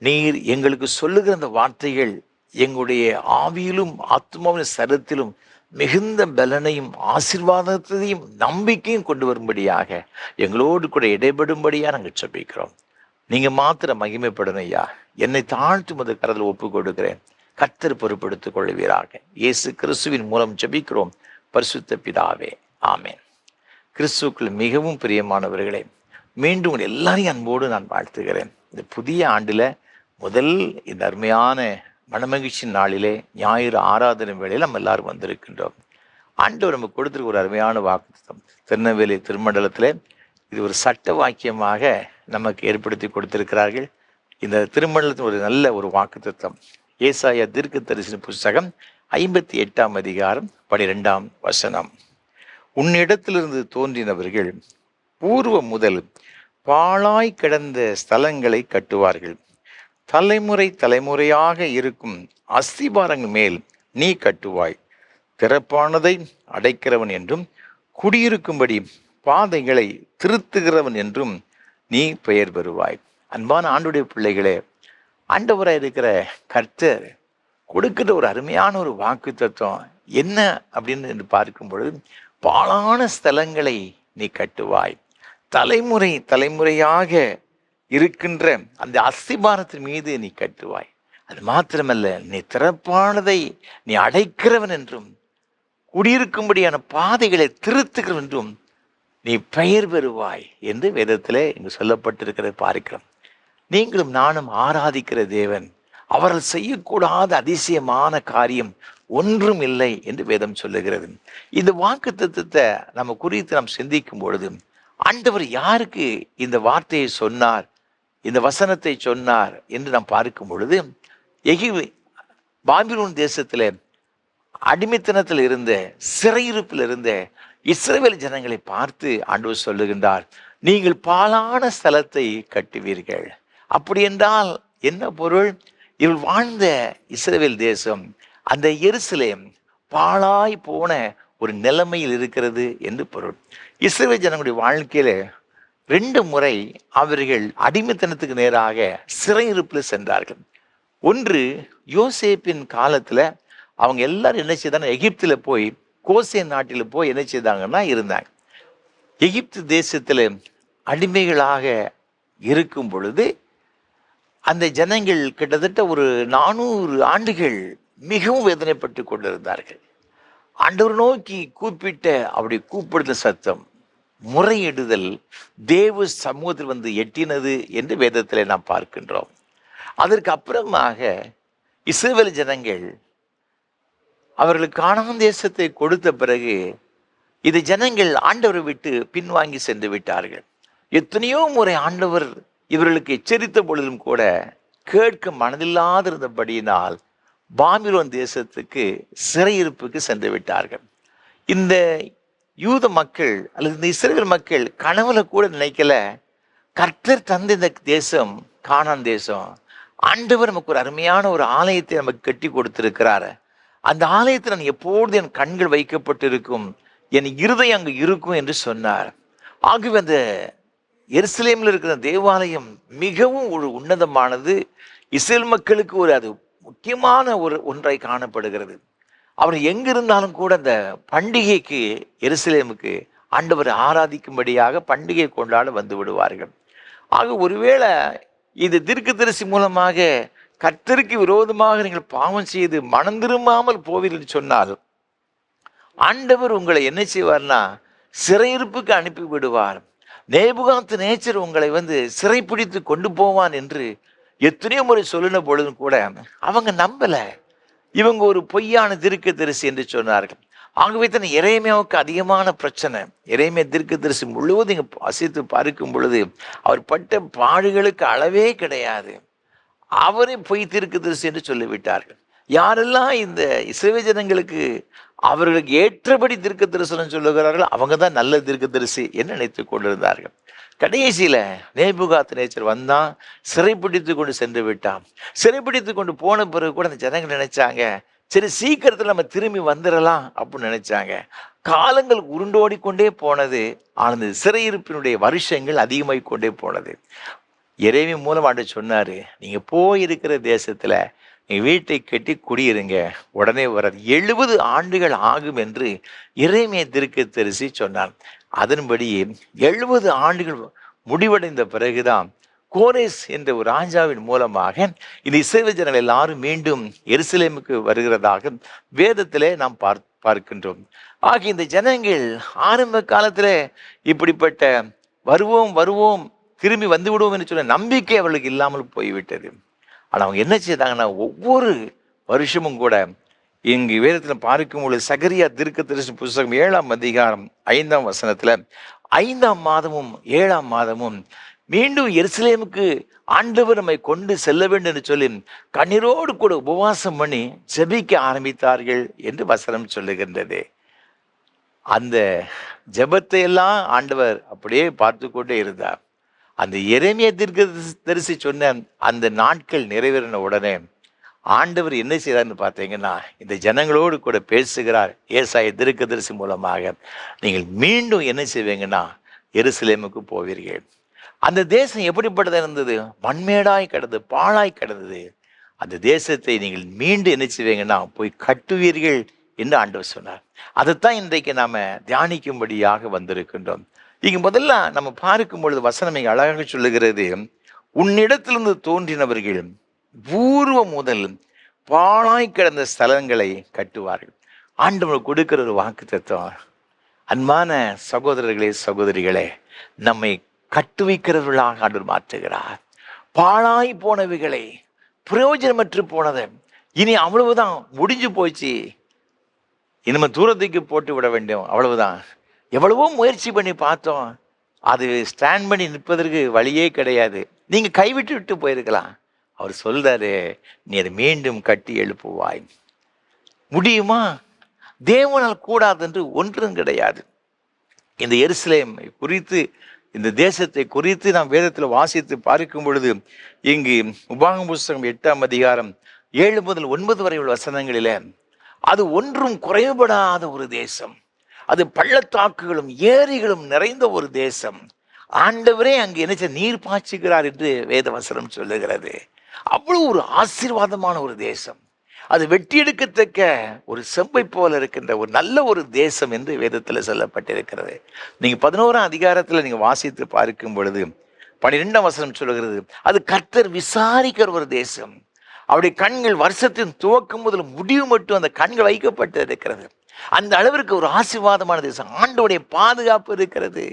நீர் எங்களுக்கு சொல்லுகிற அந்த வார்த்தைகள் எங்களுடைய ஆவியிலும் ஆத்மாவின் சரத்திலும் மிகுந்த பலனையும் ஆசீர்வாதத்தையும் நம்பிக்கையும் கொண்டு வரும்படியாக எங்களோடு கூட இடைபடும்படியாக நாங்கள் ஜெபிக்கிறோம். நீங்கள் மாத்திரம் மகிமைப்படணும் ஐயா. என்னை தாழ்த்து முத கரத்தில் ஒப்பு கொடுக்கிறேன். கர்த்தர் பொறுப்படுத்திக் கொள்வீராக. இயேசு கிறிஸ்துவின் மூலம் ஜெபிக்கிறோம் பரிசுத்த பிதாவே, ஆமென். கிறிஸ்துவுக்குள் மிகவும் பிரியமானவர்களே, மீண்டும் உங்கள் எல்லாரையும் அன்போடு நான் வாழ்த்துகிறேன். இந்த புதிய ஆண்டில் முதல் இந்த அருமையான மனமகிழ்ச்சி நாளிலே ஞாயிறு ஆராதனை வேளையில் நம்ம எல்லாரும் வந்திருக்கின்றோம். ஆண்டவர் நமக்கு கொடுத்துருக்க ஒரு அருமையான வாக்குத்தத்தம் திருநெல்வேலி திருமண்டலத்தில் இது ஒரு சட்ட வாக்கியமாக நமக்கு ஏற்படுத்தி கொடுத்திருக்கிறார்கள். இந்த திருமண்டலத்தின் ஒரு நல்ல ஒரு வாக்குத்தத்தம் ஏசாயா தீர்க்கதரிசன புஸ்தகம் 58ஆம் அதிகாரம் 12ஆம் வசனம். உன்னிடத்திலிருந்து தோன்றினவர்கள் பூர்வ முதல் பாழாய் கிடந்த ஸ்தலங்களை கட்டுவார்கள். தலைமுறை தலைமுறையாக இருக்கும் அஸ்திபாரங்கள் மேல் நீ கட்டுவாய். திறப்பானதை அடைக்கிறவன் என்றும் குடியிருக்கும்படி பாதைகளை திருத்துகிறவன் என்றும் நீ பெயர் பெறுவாய். அன்பான ஆண்டுடைய பிள்ளைகளே, ஆண்டவராக இருக்கிற கர்த்தர் கொடுக்கிற ஒரு அருமையான ஒரு வாக்கு தத்துவம் என்ன அப்படின்னு பார்க்கும் பொழுது, பாழான ஸ்தலங்களை நீ கட்டுவாய். தலைமுறை தலைமுறையாக இருக்கின்ற அந்த அஸ்திபாரத்தின் மீது நீ கட்டுவாய். அது மாத்திரமல்ல, நீ திறப்பானதை நீ அடைக்கிறவன் என்றும் குடியிருக்கும்படியான பாதைகளை திருத்துகிறவன் என்றும் நீ பெயர் பெறுவாய் என்று வேதத்திலே இங்கு சொல்லப்பட்டிருக்கிறதை பார்க்கிறோம். நீங்களும் நானும் ஆராதிக்கிற தேவன், அவர்கள் செய்யக்கூடாத அதிசயமான காரியம் ஒன்றும் இல்லை என்று வேதம் சொல்லுகிறது. இந்த வாக்குத்தத்தத்தை நம்ம குறித்து நாம் சிந்திக்கும் பொழுது, ஆண்டவர் யாருக்கு இந்த வார்த்தையை சொன்னார், இந்த வசனத்தை சொன்னார் என்று நாம் பார்க்கும் பொழுது, பாபிலோன் தேசத்தில் அடிமைத்தனத்தில் இருந்த சிறையிருப்பில் இருந்த இஸ்ரவேல் ஜனங்களை பார்த்து ஆண்டவர் சொல்லுகின்றார், நீங்கள் பாழான ஸ்தலத்தை கட்டுவீர்கள். அப்படி என்றால் என்ன பொருள்? இவள் வாழ்ந்த இஸ்ரவேல் தேசம், அந்த எருசலேம் பாழாய் போன ஒரு நிலைமையில் இருக்கிறது என்று பொருள். இஸ்ரவேல் ஜனங்களுடைய வாழ்க்கையில 2 முறை அவர்கள் அடிமைத்தனத்துக்கு நேராக சிறையிருப்பில் சென்றார்கள். ஒன்று, யோசேப்பின் காலத்தில் அவங்க எல்லாரும் என்ன செய்தாங்க, எகிப்தில் போய் கோசேன் நாட்டில் போய் என்ன செய்தாங்கன்னா இருந்தாங்க. எகிப்து தேசத்தில் அடிமைகளாக இருக்கும் பொழுது அந்த ஜனங்கள் கிட்டத்தட்ட ஒரு 400 ஆண்டுகள் மிகவும் வேதனைப்பட்டு கொண்டிருந்தார்கள். ஆண்டவர் நோக்கி கூப்பிட்ட அப்படி கூப்பிடுத சத்தம், முறையிடுதல் தேவ சமூகத்தில் வந்து எட்டினது என்று வேதத்தில் நாம் பார்க்கின்றோம். அதற்கு அப்புறமாக இஸ்ரவேல் ஜனங்கள் அவர்களுக்கு கானான் தேசத்தை கொடுத்த பிறகு இது ஜனங்கள் ஆண்டவரை விட்டு பின்வாங்கி சென்று விட்டார்கள். எத்தனையோ முறை ஆண்டவர் இவர்களுக்கு எச்சரித்த பொழுதும் கூட கேட்க மனதில்லாதிருந்தபடியினால் பாபிலோன் தேசத்துக்கு சிறையிருப்புக்கு சென்று விட்டார்கள். இந்த யூத மக்கள் அல்லது இந்த இஸ்ரவேல் மக்கள் கனவுல கூட நினைக்கல, கர்த்தர் தந்த இந்த தேசம் கானான் தேசம், ஆண்டவர் நமக்கு ஒரு அருமையான ஒரு ஆலயத்தை நமக்கு கட்டி கொடுத்திருக்கிறார், அந்த ஆலயத்தில் நான் எப்பொழுது என் கண்கள் வைக்கப்பட்டிருக்கும், என் இருதயம் அங்கு இருக்கும் என்று சொன்னார். ஆகவே அந்த எருசலேமில் இருக்கிற தேவாலயம் மிகவும் ஒரு உன்னதமானது, இஸ்ரேல் மக்களுக்கு ஒரு அது முக்கியமான ஒன்றை காணப்படுகிறது. அவர் எங்கிருந்தாலும் கூட அந்த பண்டிகைக்கு எருசலேமுக்கு ஆண்டவரை ஆராதிக்கும்படியாக பண்டிகை கொண்டாட வந்து விடுவார்கள். ஆக ஒருவேளை இது தீர்க்கதரிசி மூலமாக கர்த்தருக்கு விரோதமாக நீங்கள் பாவம் செய்து மனம் திரும்பாமல் போவீர்கள் சொன்னால், ஆண்டவர் உங்களை என்ன செய்வார்னா சிறையிருப்புக்கு அனுப்பி விடுவார். நேபுகாத்து நேச்சர் உங்களை வந்து சிறைப்பிடித்து கொண்டு போவான் என்று எத்தனையோ முறை சொல்லின பொழுதும் கூட அவங்க நம்பல. இவங்க ஒரு பொய்யான தீர்க்கதரிசி என்று சொன்னார்கள். ஆகவே தான் எரேமியாவுக்கு அதிகமான பிரச்சனை. எரேமியா தீர்க்கதரிசி முழுவதும் இங்கே வாசித்து பார்க்கும் பொழுது அவர் பட்ட பாடுகளுக்கு அளவே கிடையாது. அவரே பொய் தீர்க்கதரிசி என்று சொல்லிவிட்டார்கள். யாரெல்லாம் இந்த இஸ்ரவேல் ஜனங்களுக்கு அவர்களுக்கு ஏற்றபடி தீர்க்க தரிசனம் சொல்லுகிறார்கள், அவங்க தான் நல்ல தீர்க்கதரிசி என்று நினைத்து கொண்டிருந்தார்கள். கடைசியில நேபுகாத் நேச்சர் வந்தான், சிறைப்பிடித்து கொண்டு சென்று விட்டான். சிறைப்பிடித்து கொண்டு போன பிறகு கூட அந்த ஜனங்கள் நினைச்சாங்க, சரி சீக்கிரத்தில் நம்ம திரும்பி வந்துடலாம் அப்படின்னு நினைச்சாங்க. காலங்கள் உருண்டோடி கொண்டே போனது. ஆனால் சிறையிருப்பினுடைய வருஷங்கள் அதிகமாகி கொண்டே போனது. எரேமியா மூலம் ஆண்டு சொன்னாரு, நீங்க போயிருக்கிற தேசத்துல நீங்கள் வீட்டை கட்டி குடியிருங்க, உடனே வராது. 70 ஆண்டுகள் ஆகும் என்று எரேமியா தீர்க்கதரிசி சொன்னார். அதன்படி 70 ஆண்டுகள் முடிவடைந்த பிறகுதான் கோரேஸ் என்ற ஒரு ராஜாவின் மூலமாக இந்த இஸ்ரவேல் ஜனங்கள் எல்லாரும் மீண்டும் எருசலேமுக்கு வருகிறதாக வேதத்திலே நாம் பார்க்கின்றோம். ஆக இந்த ஜனங்கள் ஆரம்ப காலத்தில் இப்படிப்பட்ட வருவோம் வருவோம் திரும்பி வந்து விடுவோம் என்று சொன்ன நம்பிக்கை அவர்களுக்கு இல்லாமல் போய்விட்டது. ஆனால் அவங்க என்ன செய்தாங்கன்னா, ஒவ்வொரு வருஷமும் கூட இங்கு வேதத்தில் பார்க்கும் பொழுது சகரியா தீர்க்கதரிசி புத்தகம் 7ஆம் அதிகாரம் 5ஆம் வசனத்தில் 5ஆம் மாதமும் 7ஆம் மாதமும் மீண்டும் எருசலேமுக்கு ஆண்டவர் நம்மை கொண்டு செல்ல வேண்டும் என்று சொல்லி கண்ணீரோடு கூட உபவாசம் பண்ணி ஜெபிக்க ஆரம்பித்தார்கள் என்று வசனம் சொல்லுகின்றது. அந்த ஜெபத்தை எல்லாம் ஆண்டவர் அப்படியே பார்த்து கொண்டே இருந்தார். அந்த எரேமியா தீர்க்கதரிசி சொன்ன அந்த நாட்கள் நிறைவேறின உடனே ஆண்டவர் என்ன செய்கிறார்னு பார்த்தீங்கன்னா, இந்த ஜனங்களோடு கூட பேசுகிறார். ஏசாயா தீர்க்கதரிசி மூலமாக நீங்கள் மீண்டும் என்ன செய்வீங்கன்னா எருசலேமுக்கு போவீர்கள். அந்த தேசம் எப்படிப்பட்டதாக இருந்தது? மண்மேடாய் கிடந்தது, பாழாய் கிடந்தது. அந்த தேசத்தை நீங்கள் மீண்டும் என்ன செய்வீங்கன்னா போய் கட்டுவீர்கள் என்று ஆண்டவர் சொன்னார். அதைத்தான் இன்றைக்கு நாம் தியானிக்கும்படியாக வந்திருக்கின்றோம். இங்கே முதல்ல நம்ம பார்க்கும் பொழுது வசனம் இங்கே அழகாக சொல்லுகிறது, உன்னிடத்திலிருந்து தோன்றினவர்கள் பூர்வம் முதல் பாழாய் கிடந்த ஸ்தலங்களை கட்டுவார்கள். ஆண்டவர் கொடுக்கிற ஒரு வாக்கு தத்துவம். அன்பான சகோதரர்களே சகோதரிகளே, நம்மை கட்டுவிக்கிறவர்களாக ஆண்டவர் மாற்றுகிறார். பாழாய் போனவைகளை, பிரயோஜனமற்று போனதை, இனி அவ்வளவுதான் முடிஞ்சு போச்சு, இனிமே தூரத்துக்கு போட்டு விட வேண்டும், அவ்வளவுதான். எவ்வளவோ முயற்சி பண்ணி பார்த்தோம், அது ஸ்டாண்ட் பண்ணி நிற்பதற்கு வழியே கிடையாது, நீங்க கைவிட்டு விட்டு போயிருக்கலாம். அவர் சொல்றாரு, நீ அதை மீண்டும் கட்டி எழுப்புவாய். முடியுமா? தேவனால் கூடாது என்று ஒன்றும் கிடையாது. இந்த எருசலேம் குறித்து, இந்த தேசத்தை குறித்து நாம் வேதத்தில் வாசித்து பார்க்கும் பொழுது, இங்கு உபாகம புத்தகம் 8ஆம் அதிகாரம் 7 முதல் 9 வரை உள்ள வசனங்களிலே, அது ஒன்றும் குறைபடாத ஒரு தேசம், அது பள்ளத்தாக்குகளும் ஏரிகளும் நிறைந்த ஒரு தேசம். ஆண்டவரே அங்கு என்ன நீர் பாய்ச்சுகிறார் என்று வேத வசனம் சொல்லுகிறது. அவ்வளவு ஒரு ஆசீர்வாதமான ஒரு தேசம், அது வெட்டி எடுக்கத்தக்க ஒரு செம்பை போல இருக்கின்ற ஒரு நல்ல ஒரு தேசம் என்று வேதத்தில் சொல்லப்பட்டிருக்கிறது. நீங்க 11ஆம் அதிகாரத்தில் நீங்க வாசித்து பார்க்கும் பொழுது 12ஆம் வசனம் சொல்லுகிறது, அது கர்த்தர் விசாரிக்கிற ஒரு தேசம். அவருடைய கண்கள் வருஷத்தின் துவக்கம் முதல் முடிவு மட்டும் அந்த கண்கள் வைக்கப்பட்டு இருக்கிறது. அந்த அளவிற்கு ஒரு ஆசீர்வாதமான தேசம், ஆண்டவருடைய பாதுகாப்பு இருக்கிறது,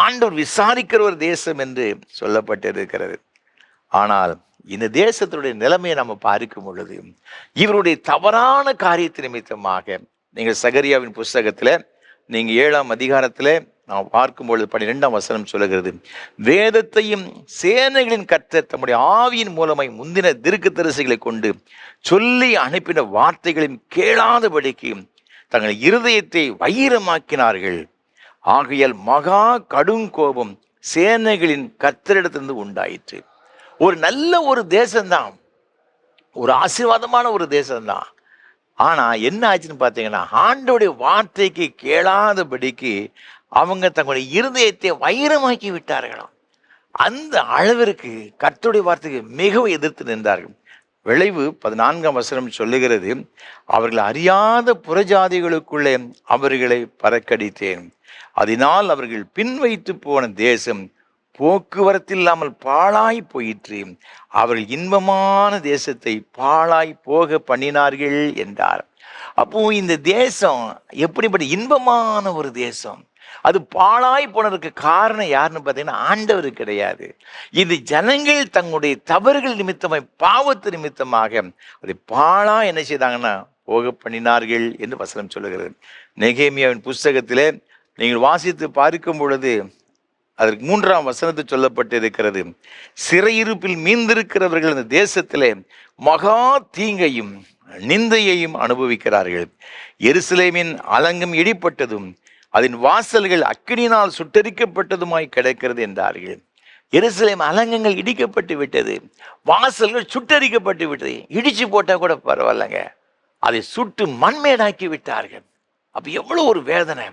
ஆண்டவர் விசாரிக்கிற ஒரு தேசம் என்று சொல்லப்பட்டிருக்கிறது. ஆனால் இந்த தேசத்தினுடைய நிலைமையை நம்ம பார்க்கும் பொழுது, இவருடைய தவறான காரியத்து நிமித்தமாக, நீங்கள் சகரியாவின் புஸ்தகத்தில் நீங்க 7ஆம் அதிகாரத்தில் நாம் பார்க்கும் பொழுது 12ஆம் வசனம் சொல்லுகிறது, வேதத்தையும் சேனைகளின் கர்த்தர் தம்முடைய ஆவியின் மூலமாய் முந்தின தீர்க்கதரிசிகளை கொண்டு சொல்லி அனுப்பின வார்த்தைகளையும் கேளாதபடிக்கு தங்கள் இருதயத்தை வைரமாக்கினார்கள். ஆகையால் மகா கடும் கோபம் சேனைகளின் கர்த்தரிடத்திலிருந்து உண்டாயிற்று. ஒரு நல்ல ஒரு தேசம்தான், ஒரு ஆசீர்வாதமான ஒரு தேசம்தான். ஆனா என்ன ஆச்சுன்னு பார்த்தீங்கன்னா, ஆண்டவருடைய வார்த்தைக்கு கேளாதபடிக்கு அவங்க தங்களுடைய இருதயத்தை வைரமாக்கி விட்டார்களாம். அந்த அளவிற்கு கர்த்தருடைய வார்த்தைக்கு மிகவும் எதிர்த்து நின்றார்கள். விளைவு 14ஆம் வசனம் சொல்லுகிறது, அவர்கள் அறியாத புறஜாதிகளுக்குள்ளே அவர்களை பறக்கடித்தேன், அதனால் அவர்கள் பின்வைத்து போன தேசம் போக்குவரத்து இல்லாமல் பாழாய் போயிற்று, அவர்கள் இன்பமான தேசத்தை பாழாய் போக பண்ணினார்கள் என்றார். அப்போ இந்த தேசம் எப்படிப்பட்ட இன்பமான ஒரு தேசம், அது பாழாய் போனதுக்கு காரணம் யாருன்னு பார்த்தீங்கன்னா ஆண்டவர் கிடையாது. இது ஜனங்கள் தங்களுடைய தவறுகள் நிமித்தமாக, பாவத்து நிமித்தமாக அதை பாழா என்ன செய்தாங்கன்னா போக பண்ணினார்கள் என்று வசனம் சொல்லுகிறது. நெகேமியாவின் புஸ்தகத்திலே நீங்கள் வாசித்து பார்க்கும் பொழுது அதற்கு 3ஆம் வசனத்தில் சொல்லப்பட்டிருக்கிறது, சிறையிருப்பில் மீந்திருக்கிறவர்கள் இந்த தேசத்திலே மகா தீங்கையும் நிந்தையையும் அனுபவிக்கிறார்கள். எருசலேமின் அலங்கம் இடிப்பட்டதும் அதன் வாசல்கள் அக்கினியினால் சுட்டரிக்கப்பட்டதுமாய் கிடக்கிறது என்றார்கள். எருசலேம் அலங்கங்கள் இடிக்கப்பட்டு விட்டது, வாசல்கள் சுட்டரிக்கப்பட்டு விட்டது. இடிச்சு போட்டா கூட பரவாயில்லைங்க, அதை சுட்டு மண்மேடாக்கி விட்டார்கள். அப்ப எவ்வளவு ஒரு வேதனை.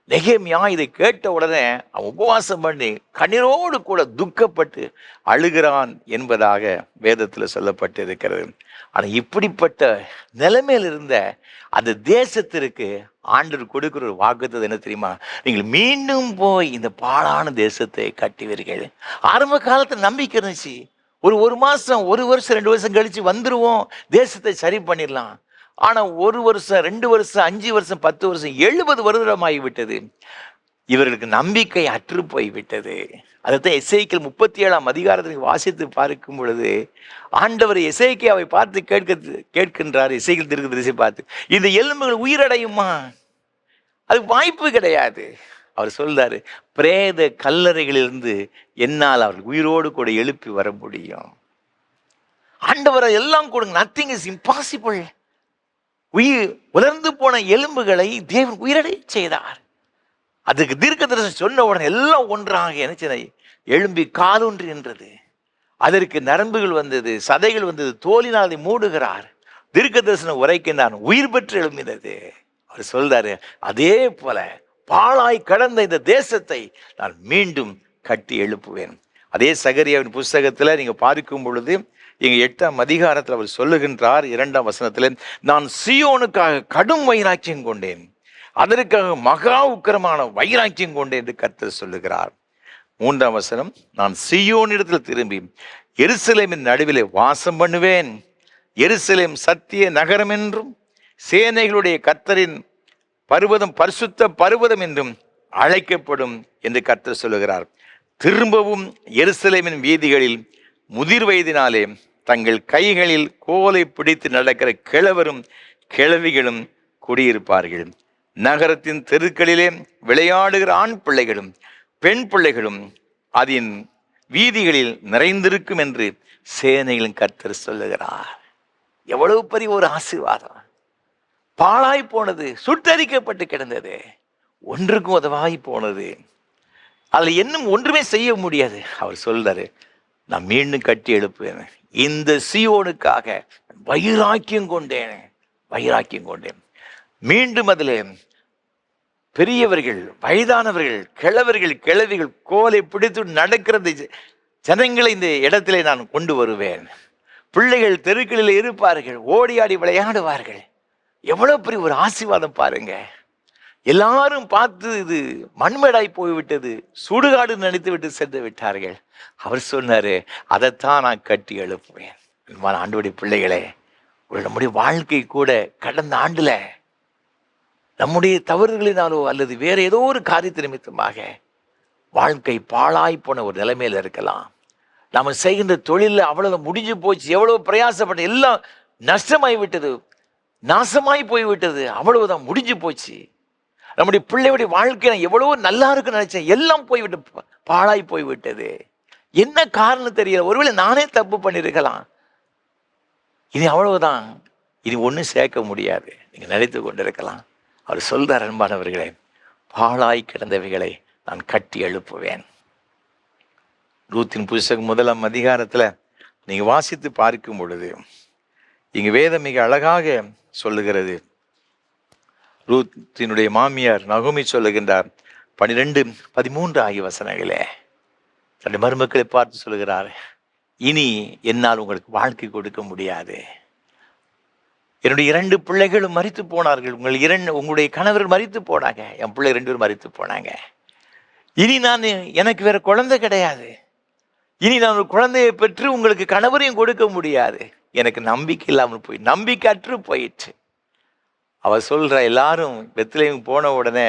நெகேமியா இதை கேட்ட உடனே அவன் உபவாசம் பண்ணி கண்ணீரோடு கூட துக்கப்பட்டு அழுகிறான் என்பதாக வேதத்தில் சொல்லப்பட்டிருக்கிறது. ஆனால் இப்படிப்பட்ட நிலைமையில் இருந்த அந்த தேசத்திற்கு ஆண்டவர் கொடுக்கிற ஒரு வாக்குத்தத்தம் என்ன தெரியுமா? நீங்கள் மீண்டும் போய் இந்த பாழான தேசத்தை கட்டுவீர்கள். ஆரம்ப காலத்தில் நம்பிக்கை இருந்துச்சு, ஒரு மாதம் 1 வருஷம் 2 வருஷம் கழித்து வந்துடுவோம், தேசத்தை சரி பண்ணிடலாம். ஆனால் 1 வருஷம் 2 வருஷம் 5 வருஷம் 10 வருஷம் 70 வருடமாகிவிட்டது. இவர்களுக்கு நம்பிக்கை அற்று போய்விட்டது. அதைத்தான் எசேக்கியேல் 37ஆம் அதிகாரத்துக்கு வாசித்து பார்க்கும் பொழுது ஆண்டவர் எசேக்கியாவை பார்த்து கேட்கின்றார். எசேக்கியேல் தீர்க்கதரிசியை பார்த்து, இந்த எலும்புகள் உயிரடையுமா? அதுக்கு வாய்ப்பு கிடையாது. அவர் சொல்றாரு, பிரேத கல்லறைகளிலிருந்து என்னால் அவர்கள் உயிரோடு கூட எழுப்பி வர முடியும். ஆண்டவரை எல்லாம் கொடுங்க, நத்திங் இஸ் இம்பாசிபிள். உலர்ந்து போன எலும்புகளை தேவன் உயிரடை செய்தார். அதுக்கு தீர்க்கதரிசி சொன்ன உடனே எல்லாம் ஒன்றாக என்ன எழும்பி காலொன்று என்றது. அதற்கு நரம்புகள் வந்தது, சதைகள் வந்தது, தோலினால் அதை மூடுகிறார். தீர்க்கதரிசனம் உரைக்கின்றான், உயிர் பெற்று எழும்பினது. அவர் சொல்றாரு, அதே போல பாழாய் கடந்த இந்த தேசத்தை நான் மீண்டும் கட்டி எழுப்புவேன். அதே சகரியாவின் புஸ்தகத்தில் நீங்க பார்க்கும் பொழுது இங்க 8ஆம் அதிகாரத்தில் அவர் சொல்லுகின்றார் 2ஆம் வசனத்தில், நான் சீயோனுக்காக கடும் வைராக்கியம் கொண்டேன், அதற்காக மகா உக்கிரமான வைராக்கியம் கொண்டேன் என்று கர்த்தர் சொல்லுகிறார். 3ஆம் வசனம், நான் சீயோனிடத்தில் திரும்பி எருசலேமின் நடுவிலே வாசம் பண்ணுவேன், எருசலேம் சத்திய நகரம் என்றும் சேனைகளுடைய கர்த்தரின் பர்வதம் பரிசுத்த பர்வதம் என்றும் அழைக்கப்படும் என்று கர்த்தர் சொல்லுகிறார். திரும்பவும் எருசலேமின் வீதிகளில் முதிர் வயதினாலே தங்கள் கைகளில் கோலை பிடித்து நடக்கிற கிழவரும் கிழவிகளும் குடியிருப்பார்கள். நகரத்தின் தெருக்களிலே விளையாடுகிற ஆண் பிள்ளைகளும் பெண் பிள்ளைகளும் அதன் வீதிகளில் நிறைந்திருக்கும் என்று சேனைகளின் கர்த்தர் சொல்லுகிறார். எவ்வளவு பெரிய ஒரு ஆசீர்வாதம்! பாழாய் போனது, சுட்டரிக்கப்பட்டு கிடந்தது, ஒன்றுக்கும் உதவாய் போனது, அதில் இன்னும் ஒன்றுமே செய்ய முடியாது. அவர் சொல்றாரு, நான் மீண்டும் கட்டி எழுப்புவேன், இந்த சீயோனுக்காக வைராக்கியம் கொண்டேன், வைராக்கியம் கொண்டேன். மீண்டும் அதில் பெரியவர்கள், வயதானவர்கள், கிழவர்கள், கிழவிகள் கோலை பிடித்து நடக்கிறது ஜனங்களை இந்த இடத்திலே நான் கொண்டு வருவேன். பிள்ளைகள் தெருக்களில் இருப்பார்கள், ஓடி ஆடி விளையாடுவார்கள். எவ்வளவு பெரிய ஒரு ஆசீர்வாதம் பாருங்க! எல்லாரும் பார்த்து இது மண்மேடாய் போய்விட்டது, சுடுகாடு நினைத்து விட்டு சென்று விட்டார்கள். அவர் சொன்னாரு, அதைத்தான் நான் கட்டி எழுப்புவேன். ஆண்டவருடைய பிள்ளைகளே, நம்முடைய வாழ்க்கை கூட கடந்த ஆண்டுல நம்முடைய தவறுகளினாலோ அல்லது வேற ஏதோ ஒரு காரியத்தை நிமித்தமாக வாழ்க்கை பாழாய் போன ஒரு நிலைமையில இருக்கலாம். நம்ம செய்கின்ற தொழில அவ்வளவு முடிஞ்சு போச்சு, எவ்வளவு பிரயாசப்பட்ட எல்லாம் நஷ்டமாய் விட்டது, நாசமாய் போய்விட்டது, அவ்வளவுதான் முடிஞ்சு போச்சு. நம்முடைய பிள்ளையுடைய வாழ்க்கை எவ்வளவோ நல்லா இருக்குன்னு நினைச்சேன், எல்லாம் போய்விட்டு பாழாய் போய்விட்டது. என்ன காரணம் தெரியல, ஒருவேளை நானே தப்பு பண்ணிருக்கலாம், இனி அவ்வளவுதான், இனி ஒன்றும் சேர்க்க முடியாது நீங்க நினைத்து கொண்டிருக்கலாம். அவர் சொல்றார், அன்பானவர்களே, பாழாய் கிடந்தவைகளை நான் கட்டி எழுப்புவேன். ரூத்தின் புஸ்தகம் 1ஆம் அதிகாரத்துல நீங்க வாசித்து பார்க்கும் பொழுது இங்க வேதம் மிக அழகாக சொல்லுகிறது. ரூத்தினுடைய மாமியார் நகோமி சொல்லுகின்றார் 12-13 ஆகிய வசனங்களே தன்னுடைய மருமக்களை பார்த்து சொல்லுகிறார், இனி என்னால் உங்களுக்கு வாழ்க்கை கொடுக்க முடியாது. என்னுடைய 2 பிள்ளைகளும் மரித்து போனார்கள், உங்களுடைய கணவர் மரித்து போனாங்க, என் பிள்ளை 2 பேரும் மரித்து போனாங்க. இனி எனக்கு வேற குழந்தை கிடையாது, இனி நான் ஒரு குழந்தையை பெற்று உங்களுக்கு கணவரையும் கொடுக்க முடியாது. எனக்கு நம்பிக்கை இல்லாமல் போய், நம்பிக்கை அற்று போயிடுச்சு. அவர் சொல்ற, எல்லாரும் பெத்லகேம் போன உடனே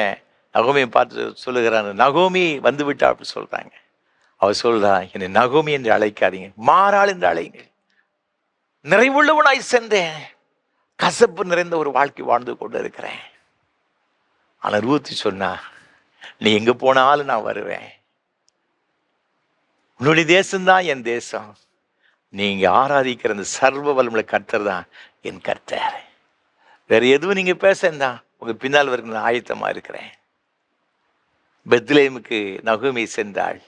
நகோமியை பார்த்து சொல்லுகிறான், நகோமி வந்து விட்டா அப்படி சொல்றாங்க. அவர் சொல்றா, என்னை நகோமி என்று அழைக்காதீங்க, மாறாள் என்று அழைங்க. நிறைவுள்ளவனாய் சென்றேன், கசப்பு நிறைந்த ஒரு வாழ்க்கை வாழ்ந்து கொண்டு இருக்கிறேன். ஆனா ரூத் சொன்னா, நீ எங்க போனாலும் நான் வருவேன், உன்னுடைய தேசம்தான் என் தேசம், நீங்க ஆராதிக்கிற அந்த சர்வ வல்லமையுள்ள கர்த்தர் தான் என் கர்த்தர், வேற எதுவும் நீங்க பேசந்தான் உங்க பின்னால் வரைக்கும் நான் ஆயத்தமா இருக்கிறேன். பெத்லகேமுக்கு நகோமி சென்றாள்,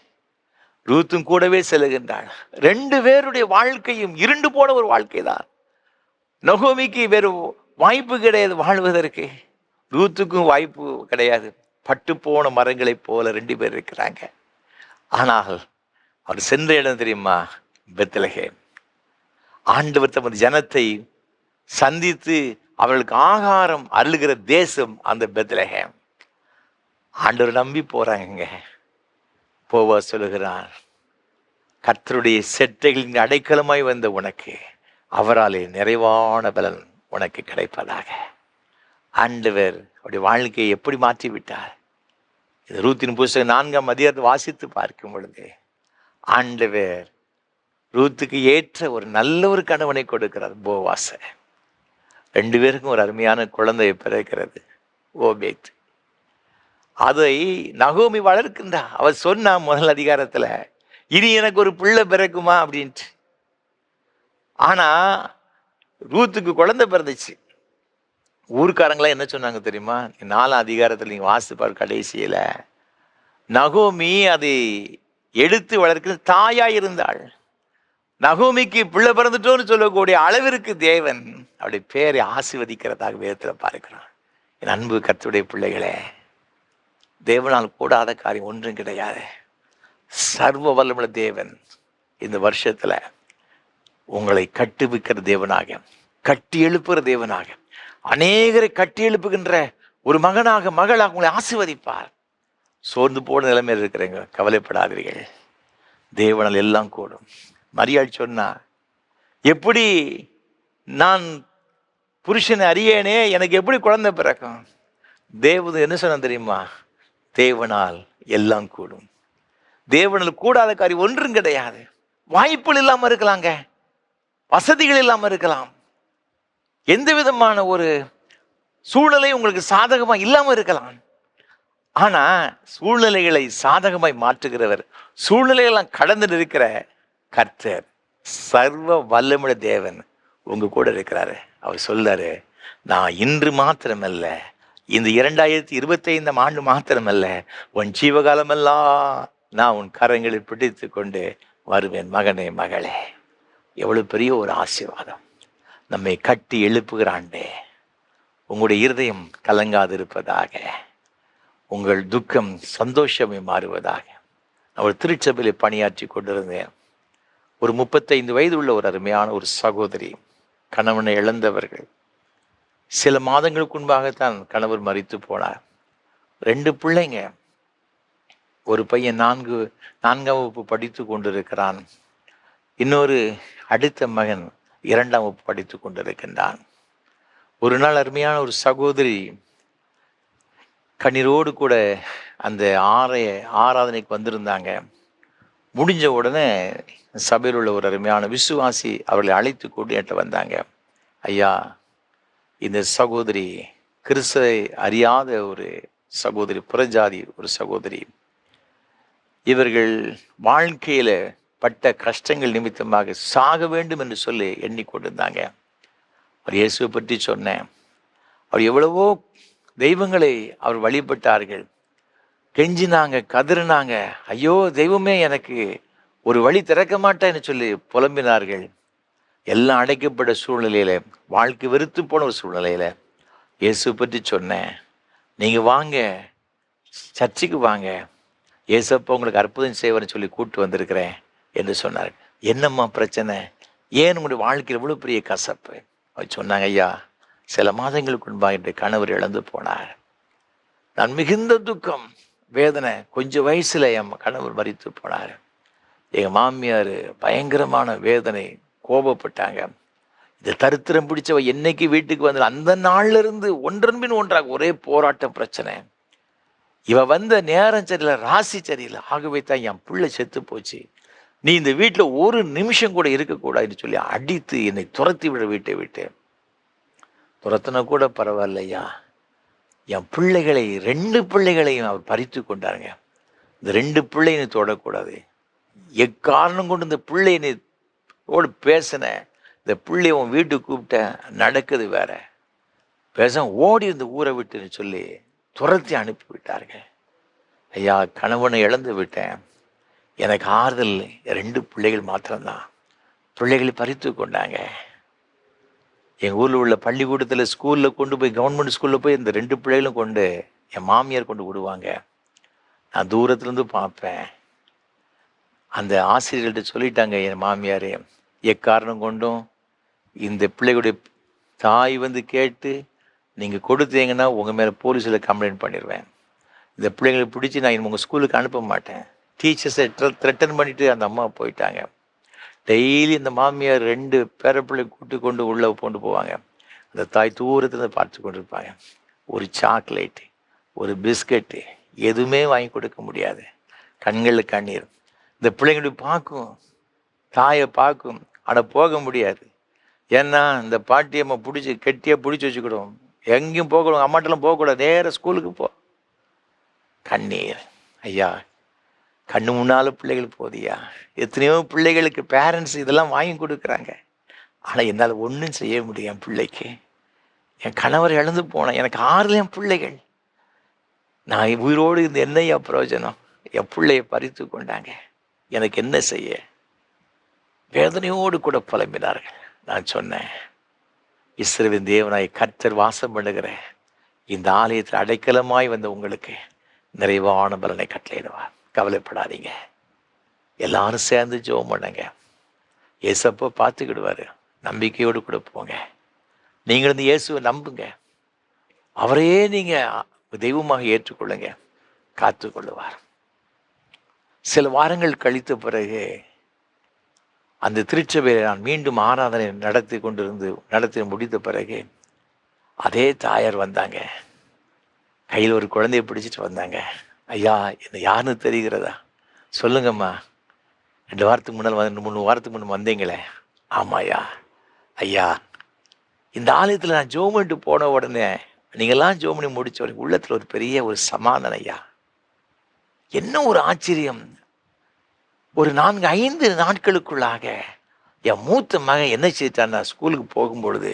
ரூத்தும் கூடவே செல்லுகின்றாள். 2 பேருடைய வாழ்க்கையும் இருண்டு போன ஒரு வாழ்க்கை தான். நகோமிக்கு வேறு வாய்ப்பு கிடையாது வாழ்வதற்கு, ரூத்துக்கும் வாய்ப்பு கிடையாது. பட்டு போன மரங்களைப் போல 2 பேர் இருக்கிறாங்க. ஆனால் அவர் சென்ற இடம் தெரியுமா? பெத்லகேம். ஆண்டவர் தமது ஜனத்தை சந்தித்து அவர்களுக்கு ஆகாரம் அருளுகிற தேசம் அந்த பெத்லகேம். ஆண்டவர் நம்பி போறாங்க. போவா சொல்லுகிறார், கர்த்தருடைய செட்டைகளின் அடைக்கலமாய் வந்த உனக்கு அவராலே நிறைவான பலன் உனக்கு கிடைப்பதாக. ஆண்டவர் அவருடைய வாழ்க்கையை எப்படி மாற்றி விட்டார். இது ரூத்தின் புஸ்தகம் 4ஆம் அதிகாரத்தை வாசித்து பார்க்கும் பொழுது ஆண்டவர் ரூத்துக்கு ஏற்ற ஒரு நல்ல ஒரு கணவனை கொடுக்கிறார், போவாச. 2 பேருக்கும் ஒரு அருமையான குழந்தை பிறக்கிறது, ஓபேத். அதை நகோமி வளர்க்கின்றா. அவர் சொன்னா முதல் அதிகாரத்துல, இனி எனக்கு ஒரு பிள்ளை பிறக்குமா அப்படின்ட்டு. ஆனா ரூத்துக்கு குழந்தை பிறந்துச்சு. ஊருக்காரங்களாம் என்ன சொன்னாங்க தெரியுமா? 4ஆம் அதிகாரத்தில் நீங்க வாசிப்பார் கடைசியில, நகோமி அதை எடுத்து வளர்க்கிற தாயா இருந்தாள். நகோமிக்கு பிள்ளை பிறந்துட்டோன்னு சொல்லக்கூடிய அளவிற்கு தேவன் அவருடைய பேரை ஆசீர்வதிக்கிறதாக வேதத்தில் பார்க்கிறான். என் அன்பு கர்த்தருடைய பிள்ளைகளே, தேவனால் கூடாத காரியம் ஒன்றும் கிடையாது. சர்வ வல்லமுள்ள தேவன் இந்த வருஷத்துல உங்களை கட்டுவிக்கிற தேவனாக, கட்டி எழுப்புகிற தேவனாக, அநேகரை கட்டி எழுப்புகின்ற ஒரு மகனாக மகளாக உங்களை ஆசீர்வதிப்பார். சோர்ந்து போன நிலைமையில் இருக்கிறீங்க, கவலைப்படாதீர்கள். தேவனால் எல்லாம் கூடும். மரியாள் சொன்னா, எப்படி நான் புருஷனை அறியேனே, எனக்கு எப்படி குழந்தை பிறக்கும்? தேவன் என்ன சொன்ன தெரியுமா? தேவனால் எல்லாம் கூடும். தேவனால் கூடாத காரியம் ஒன்றும் கிடையாது. வாய்ப்புகள் இல்லாம இருக்கலாங்க, வசதிகள் இல்லாம இருக்கலாம், எந்த விதமான ஒரு சூழ்நிலை உங்களுக்கு சாதகமா இல்லாம இருக்கலாம். ஆனா சூழ்நிலைகளை சாதகமாய் மாற்றுகிறவர், சூழ்நிலையெல்லாம் கடந்து இருக்கிற கர்த்தர், சர்வ வல்லமுள்ள தேவன் உங்க கூட இருக்கிறாரு. அவர் சொல்றாரு, நான் இன்று மாத்திரமல்ல, இந்த 2025ஆம் ஆண்டு மாத்திரமல்ல, உன் ஜீவகாலமெல்லாம் நான் உன் கரங்களை பிடித்து கொண்டு வருவேன். மகனே மகளே, எவ்வளவு பெரிய ஒரு ஆசீர்வாதம். நம்மை கட்டி எழுப்புகிற ஆண்டே, உங்களுடைய இருதயம் கலங்காதிருப்பதாக, உங்கள் துக்கம் சந்தோஷமே மாறுவதாக. நான் ஒரு திருச்சபையில் பணியாற்றி கொண்டிருந்தேன். ஒரு 35 வயது உள்ள ஒரு அருமையான ஒரு சகோதரி, கணவனை இழந்தவர்கள். சில மாதங்களுக்கு முன்பாகத்தான் கணவர் மரித்து போனார். 2 பிள்ளைங்க. ஒரு பையன் 4ஆம் வகுப்பு படித்து கொண்டிருக்கிறான். இன்னொரு அடுத்த மகன் 2ஆம் வகுப்பு படித்து கொண்டிருக்கின்றான். ஒரு நாள் அருமையான ஒரு சகோதரி கண்ணீரோடு கூட அந்த ஆராதனைக்கு வந்திருந்தாங்க. முடிஞ்ச உடனே சபையில் உள்ள ஒரு அருமையான விசுவாசி அவர்களை அழைத்து கொண்டு வந்தாங்க. ஐயா, இந்த சகோதரி கிறிஸ்துவை அறியாத ஒரு சகோதரி, புறஜாதி ஒரு சகோதரி. இவர்கள் வாழ்க்கையில பட்ட கஷ்டங்கள் நிமித்தமாக சாக வேண்டும் என்று சொல்லி எண்ணிக்கொண்டிருந்தாங்க. அவர் இயேசுவை பற்றி சொன்னேன். அவர் எவ்வளவோ தெய்வங்களை அவர் வழிபட்டார்கள், கெஞ்சினாங்க, கதறினாங்க. ஐயோ தெய்வமே, எனக்கு ஒரு வழி திறக்க மாட்டேன்னு சொல்லி புலம்பினார்கள். எல்லாம் அடைக்கப்பட்ட சூழ்நிலையில, வாழ்க்கை வெறுத்து போன ஒரு சூழ்நிலையில இயேசு பற்றி சொன்னேன். நீங்க வாங்க, சர்ச்சுக்கு வாங்க, இயேசப்பா உங்களுக்கு அற்புதம் செய்வார்னு சொல்லி கூப்பிட்டு வந்திருக்கிறேன் என்று சொன்னார். என்னம்மா பிரச்சனை? ஏன் உங்களுடைய வாழ்க்கையில் இவ்வளவு பெரிய கசப்பு? அவர் சொன்னாங்க, ஐயா, சில மாதங்களுக்கு முன்பாக என்னுடைய கணவர் இழந்து போனார். நான் மிகுந்த துக்கம், வேதனை. கொஞ்சம் வயசுல என் கணவர் மரித்து போனார். எங்க மாமியார் பயங்கரமான வேதனை, கோபப்பட்டாங்க. இந்த தரித்திரம் பிடிச்சவ என்னைக்கு வீட்டுக்கு வந்து அந்த நாள்ல இருந்து ஒன்றன் பின் ஒன்றாக ஒரே போராட்டம், பிரச்சனை. இவ வந்த நேரம் சரியில்லை, ராசி சரியில்லை, ஆகவே தான் என் பிள்ளை செத்து போச்சு. நீ இந்த வீட்டில் ஒரு நிமிஷம் கூட இருக்கக்கூடாதுன்னு சொல்லி அடித்து என்னை துரத்தி விட, வீட்டை விட்டு. துரத்தின கூட பரவாயில்லையா, என் பிள்ளைகளை 2 பிள்ளைகளையும் அவர் பறித்து கொண்டாருங்க. இந்த 2 பிள்ளைன்னு தொடக்கூடாது, எக்காரணம் கொண்டு இந்த பிள்ளையை ஓடு பேசின, இந்த பிள்ளைய உன் வீட்டுக்கு கூப்பிட்ட, நடக்குது வேற, பேச ஓடி இந்த ஊரை விட்டுன்னு சொல்லி துரத்தி அனுப்பி விட்டாருங்க. ஐயா, கணவனை இழந்து விட்டேன், எனக்கு ஆறுதல் 2 பிள்ளைகள் மாத்திரம்தான். பிள்ளைகளை பறித்து கொண்டாங்க. எங்கள் ஊரில் உள்ள பள்ளிக்கூடத்தில், ஸ்கூலில் கொண்டு போய், கவர்மெண்ட் ஸ்கூலில் போய் இந்த 2 பிள்ளைகளும் கொண்டு என் மாமியார் கொண்டு விடுவாங்க. நான் தூரத்துலேருந்து பார்ப்பேன். அந்த ஆசிரியர்கள்ட்ட சொல்லிட்டாங்க என் மாமியார், எக்காரணம் கொண்டும் இந்த பிள்ளைகளுடைய தாய் வந்து கேட்டு நீங்கள் கொடுத்தீங்கன்னா உங்கள் மேலே போலீஸில் கம்ப்ளைண்ட் பண்ணிடுவேன். இந்த பிள்ளைங்களை பிடிச்சி நான் உங்கள் ஸ்கூலுக்கு அனுப்ப மாட்டேன். டீச்சர்ஸை த்ரெட்டன் பண்ணிவிட்டு அந்த அம்மா போயிட்டாங்க. டெய்லி இந்த மாமியார் 2 பேரப்பிள்ளை கூட்டு கொண்டு உள்ளே கொண்டு போவாங்க. அந்த தாய் தூரத்தில் பார்த்து கொண்டு இருப்பாங்க. ஒரு சாக்லேட்டு, ஒரு பிஸ்கட்டு எதுவுமே வாங்கி கொடுக்க முடியாது. கண்களில் கண்ணீர். இந்த பிள்ளைங்களுடைய பார்க்கும், தாயை பார்க்கும், ஆனால் போக முடியாது. ஏன்னா இந்த பாட்டியம்மா பிடிச்சி கெட்டியாக பிடிச்சி வச்சுக்கிடும். எங்கேயும் போகக்கூடாது, அம்மாட்டெல்லாம் போகக்கூடாது, நேராக ஸ்கூலுக்கு போ. கண்ணீர். ஐயா, கண்ணு முன்னால் பிள்ளைகள் போதியா. எத்தனையோ பிள்ளைகளுக்கு பேரண்ட்ஸ் இதெல்லாம் வாங்கி கொடுக்குறாங்க. ஆனால் என்னால் ஒன்றும் செய்ய முடியும். என் பிள்ளைக்கு என் கணவர் இழந்து போனேன், எனக்கு 6 என் பிள்ளைகள். நான் உயிரோடு இருந்து என்னையா பிரயோஜனம்? என் பிள்ளைய பறித்து கொண்டாங்க, எனக்கு என்ன செய்ய? வேதனையோடு கூட புலம்பினார்கள். நான் சொன்னேன், இஸ்ரவேலின் தேவனாய் கர்த்தர் வாசம் பண்ணுகிற இந்த ஆலயத்தில் அடைக்கலமாய் வந்த உங்களுக்கு நிறைவான பலனை கட்டளையிடுவார். கவலைப்படாதீங்க, எல்லாரும் சேர்ந்து ஜெபம் பண்ணுங்க. ஏசப்போ பார்த்துக்கிடுவார். நம்பிக்கையோடு கூட போங்க. நீங்கள் இந்த இயேசுவை நம்புங்க, அவரையே நீங்கள் தெய்வமாக ஏற்றுக்கொள்ளுங்க, காத்து கொள்ளுவார். சில வாரங்கள் கழித்த பிறகு அந்த திருச்சபையை நான் மீண்டும் ஆராதனை நடத்தி முடித்த பிறகு அதே தாயார் வந்தாங்க. கையில் ஒரு குழந்தைய பிடிச்சிட்டு வந்தாங்க. ஐயா, என்ன யாருன்னு தெரிகிறதா? சொல்லுங்கம்மா. 2 வாரத்துக்கு முன்னால் 3 வாரத்துக்கு முன்னே வந்தீங்களே. ஆமாய்யா. ஐயா, இந்த ஆலயத்தில் நான் ஜெபம் பண்ணிட்டு போன உடனே நீங்கள்லாம் ஜெபம் பண்ணி முடிச்ச வரைக்கும் உள்ளத்தில் ஒரு பெரிய ஒரு சமாதானம். ஐயா, என்ன ஒரு ஆச்சரியம்! ஒரு 4-5 நாட்களுக்குள்ளாக என் மூத்த மகன் என்ன செய்தான், நான் ஸ்கூலுக்கு போகும்பொழுது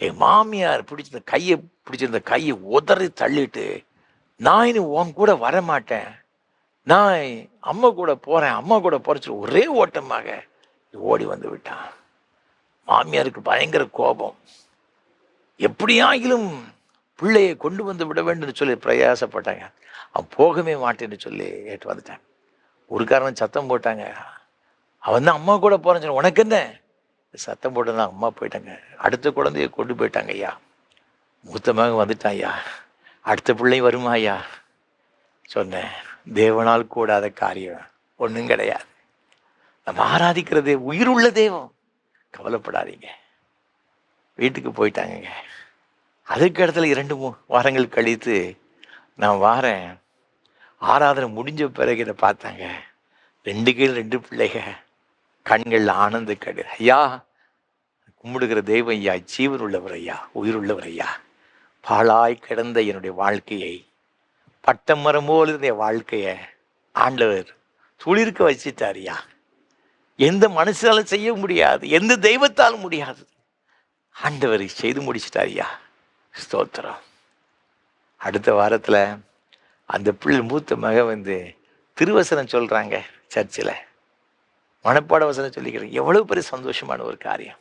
என் மாமியார் பிடிச்சிருந்த கையை உதறி தள்ளிட்டு, நான் இனி உன் கூட வரமாட்டேன், நான் அம்மா கூட போகிறேன் ஒரே ஓட்டமாக ஓடி வந்து விட்டான். மாமியாருக்கு பயங்கர கோபம். எப்படியாகிலும் பிள்ளையை கொண்டு வந்து விட வேண்டும் சொல்லி பிரயாசப்பட்டாங்க. அவன் போகவே மாட்டேன்னு சொல்லி ஏற்று வந்துட்டான். ஒரு காரணம் சத்தம் போட்டாங்க. அவன் தான் அம்மா கூட போகிறேன்னு சொன்ன. உனக்கு என்ன? சத்தம் போட்டதான் அம்மா போயிட்டாங்க. அடுத்த குழந்தைய கொண்டு போயிட்டாங்க. ஐயா, மூத்தமாக வந்துட்டான். ஐயா, அடுத்த பிள்ளையும் வருமா? ஐயா சொன்னேன், தேவனால் கூடாத காரியம் ஒன்றும் கிடையாது. நம்ம ஆராதிக்கிறதே உயிருள்ள தெய்வம். கவலைப்படாதீங்க. வீட்டுக்கு போயிட்டாங்க. அதுக்கு இடத்துல 2-3 வாரங்கள் கழித்து நான் வாரேன். ஆராதனை முடிஞ்ச பிறகு இதை பார்த்தாங்க. 2 கையில் 2 பிள்ளைங்க, கண்கள் ஆனந்த கடு. ஐயா, கும்பிடுகிற தெய்வம் ஐயா, ஜீவன் உள்ளவர் ஐயா, உயிர் உள்ளவர் ஐயா. பாழாய் கிடந்த என்னுடைய வாழ்க்கையை, பட்டம் மரம் போல் இருந்த வாழ்க்கையை ஆண்டவர் துளிர்க்க வச்சுட்டார் ஐயா. எந்த மனுஷனாலும் செய்ய முடியாது, எந்த தெய்வத்தாலும் முடியாது. ஆண்டவர் செய்து முடிச்சிட்டார் ஐயா. ஸ்தோத்திரம். அடுத்த வாரத்தில் அந்த பிள்ளை மூத்த மகன் வந்து திருவசனம் சொல்கிறாங்க. சர்ச்சில் மனப்பாட வசனம் சொல்லிக்கிறேன். எவ்வளோ பெரிய சந்தோஷமான ஒரு காரியம்.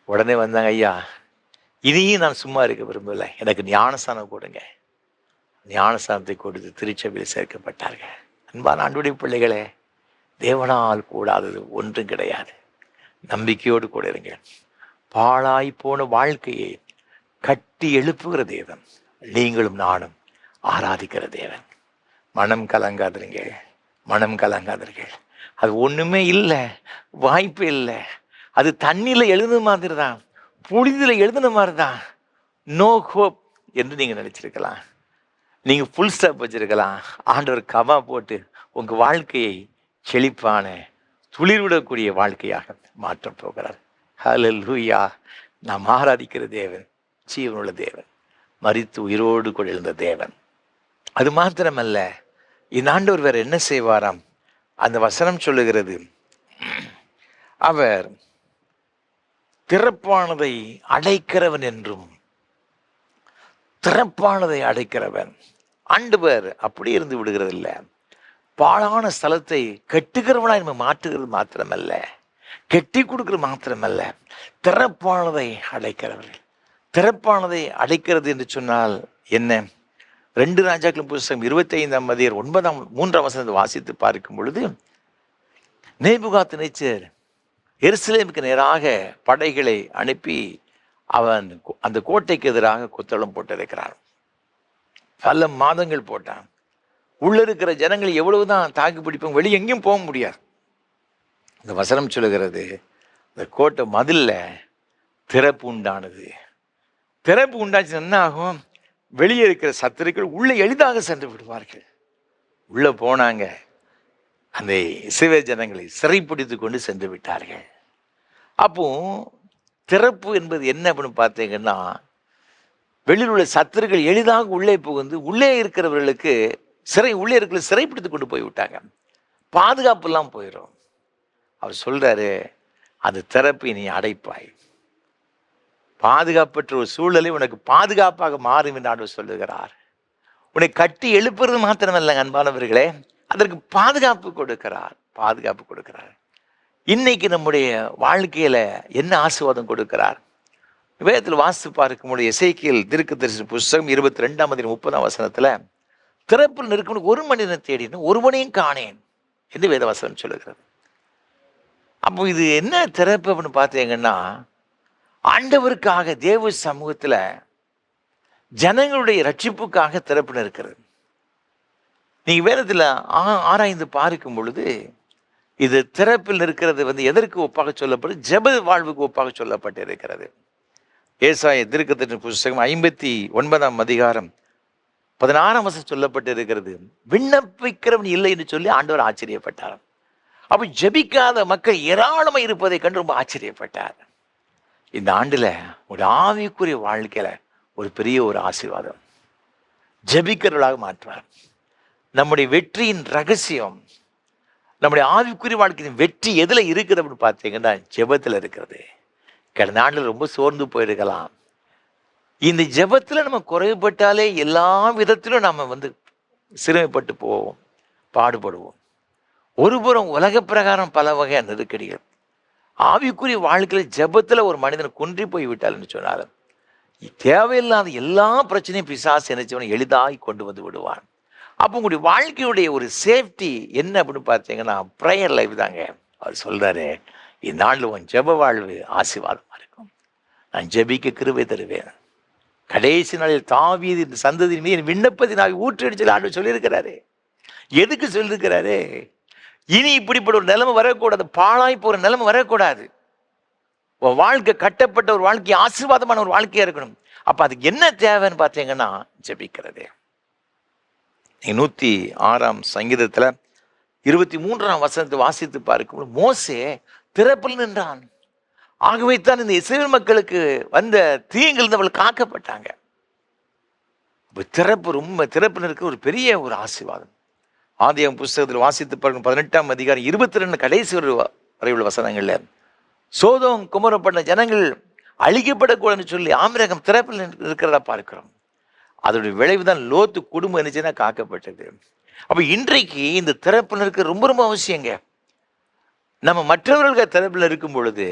உடனே வந்தாங்க. ஐயா, இதையும் நான் சும்மா இருக்க விரும்பலை, எனக்கு ஞானஸ்தானம் கொடுங்க. ஞானஸ்தானத்தை கொடுத்து திருச்சபையில் சேர்க்கப்பட்டார்கள். அன்பான ஆண்டவருடைய பிள்ளைகளே, தேவனால் கூடாதது ஒன்றும் கிடையாது. நம்பிக்கையோடு கூட இருங்க. பாழாய் போன வாழ்க்கையை கட்டி எழுப்புகிற தேவன் நீங்களும் நானும் ஆராதிக்கிற தேவன். மனம் கலங்காதீர்கள். அது ஒன்றுமே இல்லை, வாய்ப்பு இல்லை. அது தண்ணியில் எழுதுன மாதிரி தான், புனிதில் எழுதுன மாதிரி தான். நோ ஹோப் என்று நீங்கள் நினச்சிருக்கலாம். நீங்கள் ஃபுல் ஸ்டாப் வச்சுருக்கலாம். ஆண்டவர் கவா போட்டு உங்கள் வாழ்க்கையை செழிப்பான துளிர்விடக்கூடிய வாழ்க்கையாக மாற்றப் போகிறார். ஹல்லேலூயா. நாம் ஆராதிக்கிற தேவன் ஜீவனுள்ள தேவன், மரித்து உயிரோடு கூட எழுந்த தேவன். அது மாத்திரமல்ல, இந்த ஆண்டவர் வேற என்ன செய்வாராம்? அந்த வசனம் சொல்லுகிறது, அவர் திறப்பானதை அடைக்கிறவன் என்றும். திறப்பானதை அடைக்கிறவன் ஆண்டவர் அப்படி இருந்து விடுகிறது இல்லை. பாழான ஸ்தலத்தை கெட்டுகிறவனாய் நம்ம மாற்றுகிறது மாத்திரமல்ல, கெட்டி கொடுக்கிறது மாத்திரமல்ல, திறப்பானதை அடைக்கிறவர்கள். திறப்பானதை அடைக்கிறது என்று சொன்னால் என்ன? 2 ராஜாக்கள் புத்தகம் 25ஆம் அதிகாரம் 3ஆம் வசனத்தை வாசித்து பார்க்கும் பொழுது, நேபுகாத்நேச்சர் எருசலேமுக்கு நேராக படைகளை அனுப்பி அவன் அந்த கோட்டைக்கு எதிராக கொத்தளம் போட்டிருக்கிறான். பல மாதங்கள் போட்டான். உள்ள இருக்கிற ஜனங்கள் எவ்வளவுதான் தாக்கு பிடிப்பாங்க, வெளியே எங்கேயும் போக முடியாது. இந்த வசனம் சொல்லுகிறது, இந்த கோட்டை மதில்ல திறப்பு உண்டானது. திறப்பு உண்டாச்சு என்ன ஆகும்? வெளியே இருக்கிற சத்துருக்கள் உள்ளே எளிதாக சென்று விடுவார்கள். உள்ள போனாங்க, அந்த இஸ்ரவேல் ஜனங்களை சிறைப்பிடித்து கொண்டு சென்று விட்டார்கள். அப்போ திறப்பு என்பது என்ன அப்படின்னு பார்த்தீங்கன்னா, வெளியில் உள்ள சத்துருக்கள் எளிதாக உள்ளே புகுந்து உள்ளே இருக்கிறவர்களுக்கு உள்ளே இருக்கிற சிறைப்பிடித்து கொண்டு போய் விட்டாங்க. பாதுகாப்பு எல்லாம் போயிடும். அவர் சொல்றாரு, அந்த திறப்பை நீ அடைப்பாய். பாதுகாப்பற்ற ஒரு சூழலை உனக்கு பாதுகாப்பாக மாறும் என்று ஆண்டவர் சொல்லுகிறார். உன்னை கட்டி எழுப்புறது மாத்திரமல்ல அன்பானவர்களே, அதற்கு பாதுகாப்பு கொடுக்கிறார். பாதுகாப்பு கொடுக்கிறார். இன்னைக்கு நம்முடைய வாழ்க்கையில என்ன ஆசீர்வாதம் கொடுக்கிறார்? வேதத்தில் வாசித்து பார்க்கும்போது எசேக்கியேல் தீர்க்கதரிசி புஸ்தகம் 22:30 திறப்பில் இருக்கும் ஒரு மனிதனை தேடினேன், ஒருவனையும் காணேன் என்று வேதவசனம் சொல்லுகிறது. அப்போ இது என்ன திறப்பு அப்படின்னு பார்த்தீங்கன்னா, ஆண்டவருக்காக தேவ சமூகத்தில் ஜனங்களுடைய ரட்சிப்புக்காக திறப்புன்னு இருக்கிறது. நீங்க வேதத்தில் ஆராய்ந்து பார்க்கும் பொழுது இது திறப்பில் இருக்கிறது எதற்கு ஒப்பாக சொல்லப்படும்? ஜெப வாழ்வுக்கு ஒப்பாக சொல்லப்பட்டு இருக்கிறது. ஏசாயா தீர்க்கதரிசி புஸ்தகம் 59:16 சொல்லப்பட்டு இருக்கிறது, விண்ணப்பிக்கிறவன் இல்லை என்று சொல்லி ஆண்டவர் ஆச்சரியப்பட்டார். அப்ப ஜெபிக்காத மக்கள் ஏராளமாக இருப்பதை கண்டு ரொம்ப ஆச்சரியப்பட்டார். இந்த ஆண்டுல ஒரு ஆவிக்குரிய வாழ்க்கையில ஒரு பெரிய ஒரு ஆசீர்வாதம் ஜெபிக்கிறவர்களாக மாற்றுவார். நம்முடைய வெற்றியின் ரகசியம், நம்முடைய ஆவிக்குரிய வாழ்க்கையின் வெற்றி எதுல இருக்குது அப்படின்னு பார்த்தீங்கன்னா ஜெபத்தில் இருக்கிறது. கடந்த ஆண்டில் ரொம்ப சோர்ந்து போயிருக்கலாம். இந்த ஜெபத்தில் நம்ம குறைவுபட்டாலே எல்லா விதத்திலும் நம்ம சிறுமைப்பட்டு போவோம், பாடுபடுவோம். ஒருபுறம் உலக பிரகாரம் பல வகையான நெருக்கடிகள், ஆவிக்குரிய வாழ்க்கையில் ஜெபத்தில் ஒரு மனிதன் குன்றி போய் விட்டால்னு சொன்னாலும் தேவையில்லாத எல்லா பிரச்சனையும் பிசாசு நினைச்சவனை எளிதாகி கொண்டு வந்து விடுவான். அப்போ உங்களுடைய வாழ்க்கையுடைய ஒரு சேஃப்டி என்ன அப்படின்னு பார்த்தீங்கன்னா ப்ரேயர் லைஃப் தாங்க. அவர் சொல்றாரு, இந்த நாளில் உன் ஜெப வாழ்வு ஆசீர்வாதமாக இருக்கும், நான் ஜெபிக்க கிருபை தருவேன். கடைசி நாளில் தாவீது இந்த சந்ததியின் மீது விண்ணப்பத்தின் ஆவி ஊற்றடிச்சல் ஆண்டு சொல்லியிருக்கிறாரு. எதுக்கு சொல்லியிருக்கிறாரு? இனி இப்படிப்பட்ட ஒரு நிலைமை வரக்கூடாது, பாழாய் போற நிலைமை வரக்கூடாது. உன் வாழ்க்கை கட்டப்பட்ட ஒரு வாழ்க்கை ஆசீர்வாதமான ஒரு வாழ்க்கையா இருக்கணும். அப்ப அதுக்கு என்ன தேவைன்னு பார்த்தீங்கன்னா ஜெபிக்கிறது. 106 சங்கீதத்துல 23 வாசித்து பார்க்கும் மோசே திறப்பில் நின்றான். ஆகவே தான் இந்த இஸ்ரவேல் மக்களுக்கு வந்த தீங்கிலிருந்து அவள் காக்கப்பட்டாங்க. திறப்பில் இருக்க ஒரு பெரிய ஒரு ஆசீர்வாதம். ஆதியாகமம் புஸ்தகத்தில் வாசித்து பார்க்கும் 18:22 கடைசி வரை உள்ள வசனங்கள்ல சோதோம் குமரம் பண்ண ஜனங்கள் அழிக்கப்படக்கூடாதுன்னு சொல்லி ஆபிரகாம் திறப்பில் இருக்கிறதா பார்க்கிறோம். அதோடைய விளைவு தான் லோத்து குடும்பம் இருந்துச்சுன்னா காக்கப்பட்டது. அப்ப இன்றைக்கு இந்த திறப்பில் இருக்க ரொம்ப ரொம்ப அவசியங்க. நம்ம மற்றவர்களுக்கு திறப்பில் இருக்கும் பொழுது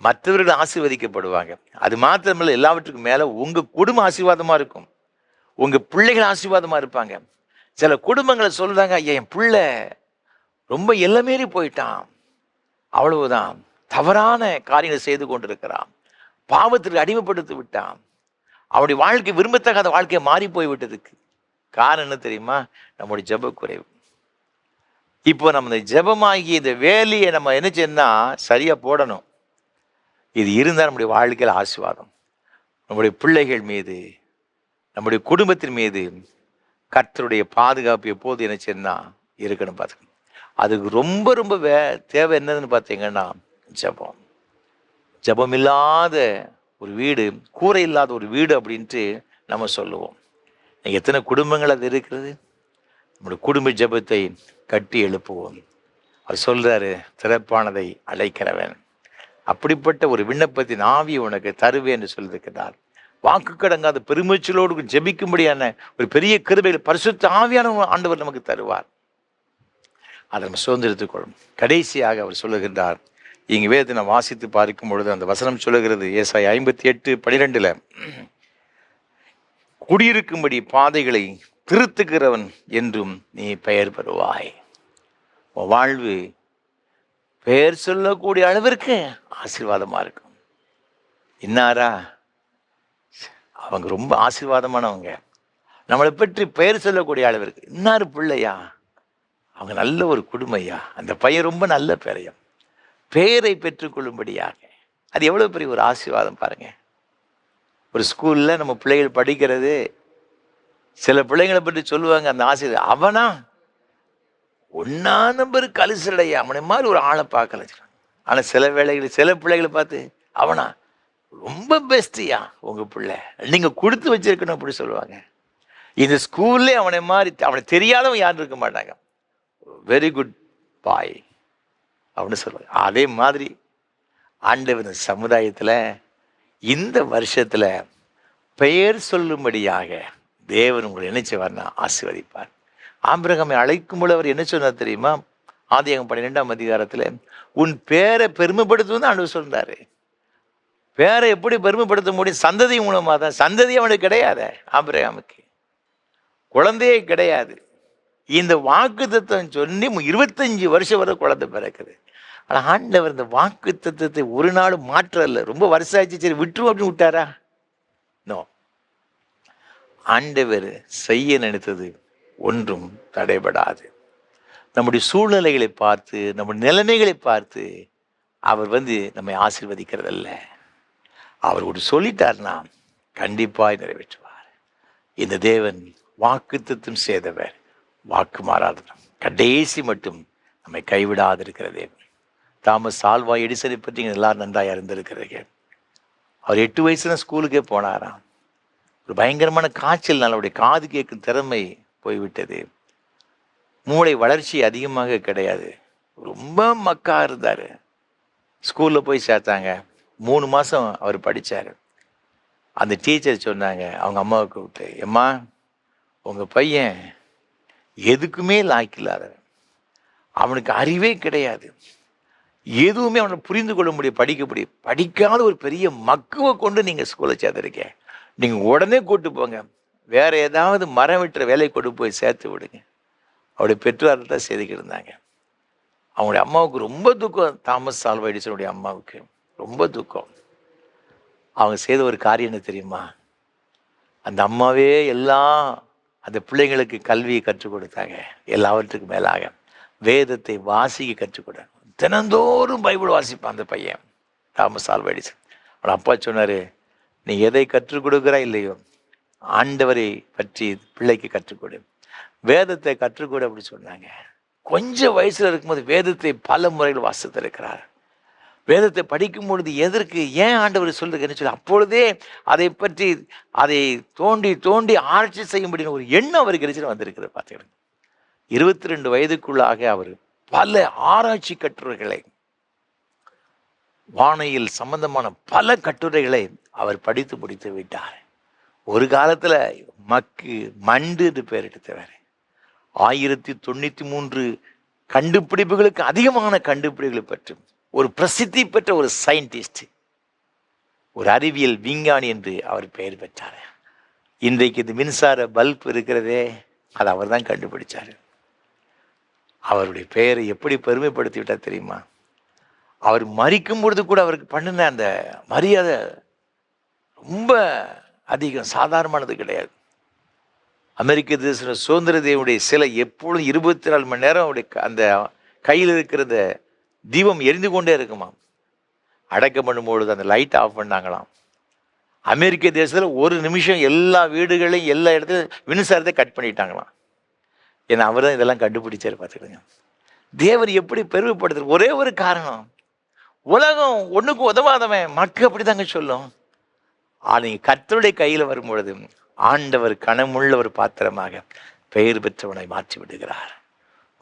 மற்றவர்கள் ஆசீர்வதிக்கப்படுவாங்க. அது மாத்திரமல்ல, எல்லாவற்றுக்கும் மேல உங்க குடும்ப ஆசீர்வாதமா இருக்கும், உங்க பிள்ளைகள் ஆசீர்வாதமா இருப்பாங்க. சில குடும்பங்களை சொல்றாங்க, ஐயா என் பிள்ளை ரொம்ப எல்லமேறி போயிட்டான், அவ்வளவுதான் தவறான காரியங்களை செய்து கொண்டிருக்கிறான், பாவத்திற்கு அடிமைப்படுத்தி விட்டான், அவனுடைய வாழ்க்கை விரும்பத்தகாத வாழ்க்கையை மாறி போய் விட்டதுக்கு காரணம் என்ன தெரியுமா? நம்முடைய ஜெப குறைவு. இப்போ நம்ம இந்த ஜெபமாகி இந்த வேலையை நம்ம என்ன செய்யணும்னா சரியா போடணும். இது இருந்தால் நம்முடைய வாழ்க்கையில் ஆசீர்வாதம் நம்முடைய பிள்ளைகள் மீது, நம்முடைய குடும்பத்தின் மீது கர்த்தருடைய பாதுகாப்பு எப்போது என்ன செய்யணும்னா இருக்கணும். பார்த்துக்கணும். அதுக்கு ரொம்ப ரொம்ப தேவை என்னதுன்னு பார்த்தீங்கன்னா ஜெபம். ஜெபம் இல்லாத ஒரு வீடு கூரை இல்லாத ஒரு வீடு அப்படின்ட்டு நம்ம சொல்லுவோம். எத்தனை குடும்பங்கள் அது இருக்கிறது? நம்முடைய குடும்ப ஜெபத்தை கட்டி எழுப்புவோம். அவர் சொல்றாரு, திறப்பானதை அழைக்கிறவன், அப்படிப்பட்ட ஒரு விண்ணப்பத்தின் ஆவியை உனக்கு தருவேன் என்று சொல்லியிருக்கிறார். வாக்கு கடங்காத பெருமூச்சலோடு ஜெபிக்கும்படியான ஒரு பெரிய கிருபையில் பரிசுத்த ஆவியான ஆண்டவர் நமக்கு தருவார். அதை நம்ம சுதந்திரத்துக் கொள்ளும். கடைசியாக அவர் சொல்லுகின்றார், இங்கு வேதத்தை நான் வாசித்து பார்க்கும் பொழுது அந்த வசனம் சொல்லுகிறது, ஏசாயா 58:12 குடியிருக்கும்படி பாதைகளை திருத்துகிறவன் என்றும் நீ பெயர் பெறுவாய். வாழ்வு பெயர் சொல்லக்கூடிய அளவிற்கு ஆசீர்வாதமாக இருக்கும். இன்னாரா, அவங்க ரொம்ப ஆசீர்வாதமானவங்க. நம்மளை பற்றி பெயர் சொல்லக்கூடிய அளவிற்கு இன்னாரு பிள்ளையா, அவங்க நல்ல ஒரு குடும்பையா, அந்த பையன் ரொம்ப நல்ல பெயரையும் பெயரை பெற்றுக்கொள்ளும்படியாக. அது எவ்வளோ பெரிய ஒரு ஆசீர்வாதம் பாருங்க. ஒரு ஸ்கூலில் நம்ம பிள்ளைகள் படிக்கிறது, சில பிள்ளைங்களை பற்றி சொல்லுவாங்க, அந்த ஆசிரியர் அவனா 1ஆம் நம்பர் கலிசடையா, அவனை மாதிரி ஒரு ஆளை பார்க்கல. ஆனால் சில வேளைகளில் சில பிள்ளைகளை பார்த்து அவனா ரொம்ப பெஸ்ட்டியா உங்கள் பிள்ளை, நீங்கள் கொடுத்து வச்சிருக்கணும் அப்படி சொல்லுவாங்க. இந்த ஸ்கூல்லே அவனை மாதிரி அவனை தெரியாதவன் யாரும் இருக்க மாட்டாங்க. வெரி குட் பாய் அப்படின்னு சொல்லுவாங்க. அதே மாதிரி ஆண்டவர் சமுதாயத்தில் இந்த வருஷத்தில் பெயர் சொல்லும்படியாக தேவன் உங்களை நினைச்சவர்னா ஆசீர்வதிப்பார். ஆபிரகாமை அழைக்கும் போது அவர் என்ன சொன்னார் தெரியுமா? ஆதியாகமம் 12ஆம் அதிகாரத்தில் உன் பேரை பெருமைப்படுத்துவது ஆண்டவர் சொன்னார். பேரை எப்படி பெருமைப்படுத்த முடியும்? சந்ததி மூலமாக தான். சந்ததி அவனுக்கு கிடையாது, ஆபிரகாமுக்கு குழந்தையே கிடையாது. இந்த வாக்கு தத்துவம் சொல்லி 25 வருஷம் வரை குழந்தை பிறக்குது. ஆனால் ஆண்டவர் இந்த வாக்கு தத்துவத்தை ஒரு நாள் மாற்றல. ரொம்ப வருஷம் ஆச்சு, சரி விட்டுருவோம் அப்படின்னு விட்டாரா? நோ. ஆண்டவர் செய்ய நினைத்தது ஒன்றும் தடைபடாது. நம்முடைய சூழ்நிலைகளை பார்த்து, நம்முடைய நிலைமைகளை பார்த்து அவர் நம்மை ஆசீர்வதிக்கிறதல்ல. அவர் ஒரு சொல்லிட்டார்னா கண்டிப்பாய் நிறைவேற்றுவார். இந்த தேவன் வாக்குத்தத்தம் செய்தவர், வாக்கு மாறாதவர், கடைசி மட்டும் நம்மை கைவிடாது இருக்கிற தேவன். தாமஸ் ஆல்வா எடிசனை பற்றி எல்லாரும் நன்றாக அறிந்திருக்கிறீர்கள். அவர் 8 வயசுல ஸ்கூலுக்கே போனாராம். ஒரு பயங்கரமான காய்ச்சல்னால அவருடைய காது கேட்கும் திறமை போய்விட்டது. மூளை வளர்ச்சி அதிகமாக கிடையாது. ரொம்ப மக்கா இருந்தார். ஸ்கூலில் போய் சேர்த்தாங்க. 3 மாதம் அவர் படித்தார். அந்த டீச்சர் சொன்னாங்க அவங்க அம்மாவை கூப்பிட்டு, எம்மா உங்கள் பையன் எதுக்குமே லாய்க்கில்லாதவன், அவனுக்கு அறிவே கிடையாது, எதுவுமே அவனை புரிந்து கொள்ள முடியும், படிக்காத ஒரு பெரிய மக்குவை கொண்டு நீங்கள் ஸ்கூலில் சேர்த்துருக்க, நீங்கள் உடனே கூப்பிட்டு போங்க, வேற ஏதாவது மரம் விட்டுற வேலையை கொண்டு போய் சேர்த்து விடுங்க. அவருடைய பெற்றோர் தான் செய்துக்கிட்டு இருந்தாங்க. அவங்களுடைய அம்மாவுக்கு ரொம்ப துக்கம். தாமஸ் ஆல்வா எடிசனுடைய அம்மாவுக்கு ரொம்ப துக்கம். அவங்க செய்த ஒரு காரியம் என்ன தெரியுமா? அந்த அம்மாவே எல்லாம் அந்த பிள்ளைங்களுக்கு கல்வியை கற்றுக் கொடுத்தாங்க. எல்லாவற்றுக்கும் மேலாக வேதத்தை வாசிக்க கற்றுக் கொடுத்தாங்க. தினந்தோறும் பைபிள் வாசிப்பான் அந்த பையன் தாமஸ் ஆல்வா எடிசன். அவன் அப்பா சொன்னார், நீ எதை கற்றுக் கொடுக்குறா இல்லையோ ஆண்டவரை பற்றி பிள்ளைக்கு கற்றுக்கொடு, வேதத்தை கற்றுக்கொடு அப்படி சொன்னாங்க. கொஞ்சம் வயசுல இருக்கும்போது வேதத்தை பல முறைகள் வாசித்திருக்கிறார். வேதத்தை படிக்கும் பொழுது எதற்கு, ஏன் ஆண்டவர் சொல்லுங்கன்னு சொல்லி அப்பொழுதே அதை பற்றி அதை தோண்டி தோண்டி ஆராய்ச்சி செய்யும்படி ஒரு எண்ணம் அவருக்கு கிடைச்சி வந்திருக்கிறது. பார்த்துக்கிடுங்க, 22 வயதுக்குள்ளாக அவர் பல ஆராய்ச்சி கட்டுரைகளை, வானியல் சம்பந்தமான பல கட்டுரைகளை அவர் படித்து முடித்து விட்டார். ஒரு காலத்துல மண்டு என்று பெயர் எடுத்தவர். 1093 கண்டுபிடிப்புகளுக்கு அதிகமான கண்டுபிடிப்புகளை பற்றும் ஒரு பிரசித்தி பெற்ற ஒரு சயின்டிஸ்ட், ஒரு அறிவியல் விஞ்ஞானி என்று அவர் பெயர் பெற்றார். இன்றைக்கு இந்த மின்சார பல்ப் இருக்கிறதே, அதை அவர் தான் கண்டுபிடிச்சார். அவருடைய பெயரை எப்படி பெருமைப்படுத்தி விட்டார் தெரியுமா? அவர் மரிக்கும் பொழுது கூட அவருக்கு பண்ணின அந்த மரியாதை ரொம்ப அதிகம், சாதாரணமானது கிடையாது. அமெரிக்க தேச சுதந்திர தேவனுடைய சிலை எப்பொழுதும் 24 மணி நேரம் அவருடைய அந்த கையில் இருக்கிற தீபம் எரிந்து கொண்டே இருக்குமா. அடக்கம் பண்ணும்பொழுது அந்த லைட் ஆஃப் பண்ணாங்களாம். அமெரிக்க தேசத்தில் ஒரு நிமிஷம் எல்லா வீடுகளையும் எல்லா இடத்துலையும் மின்சாரத்தை கட் பண்ணிட்டாங்களாம். ஏன்னா அவர் தான் இதெல்லாம் கண்டுபிடிச்சார். பார்த்துக்கிடுங்க, தேவர் எப்படி பெருமைப்படுத்துறது. ஒரே ஒரு காரணம், உலகம் ஒன்றுக்கு உதவாதவன் மக்கள் அப்படி தாங்க சொல்லும். நீங்கள் கர்த்தருடைய கையில் வரும்பொழுது ஆண்டவர் கனமுள்ள ஒரு பாத்திரமாக பெயர் பெற்றவனை மாற்றி விடுகிறார்.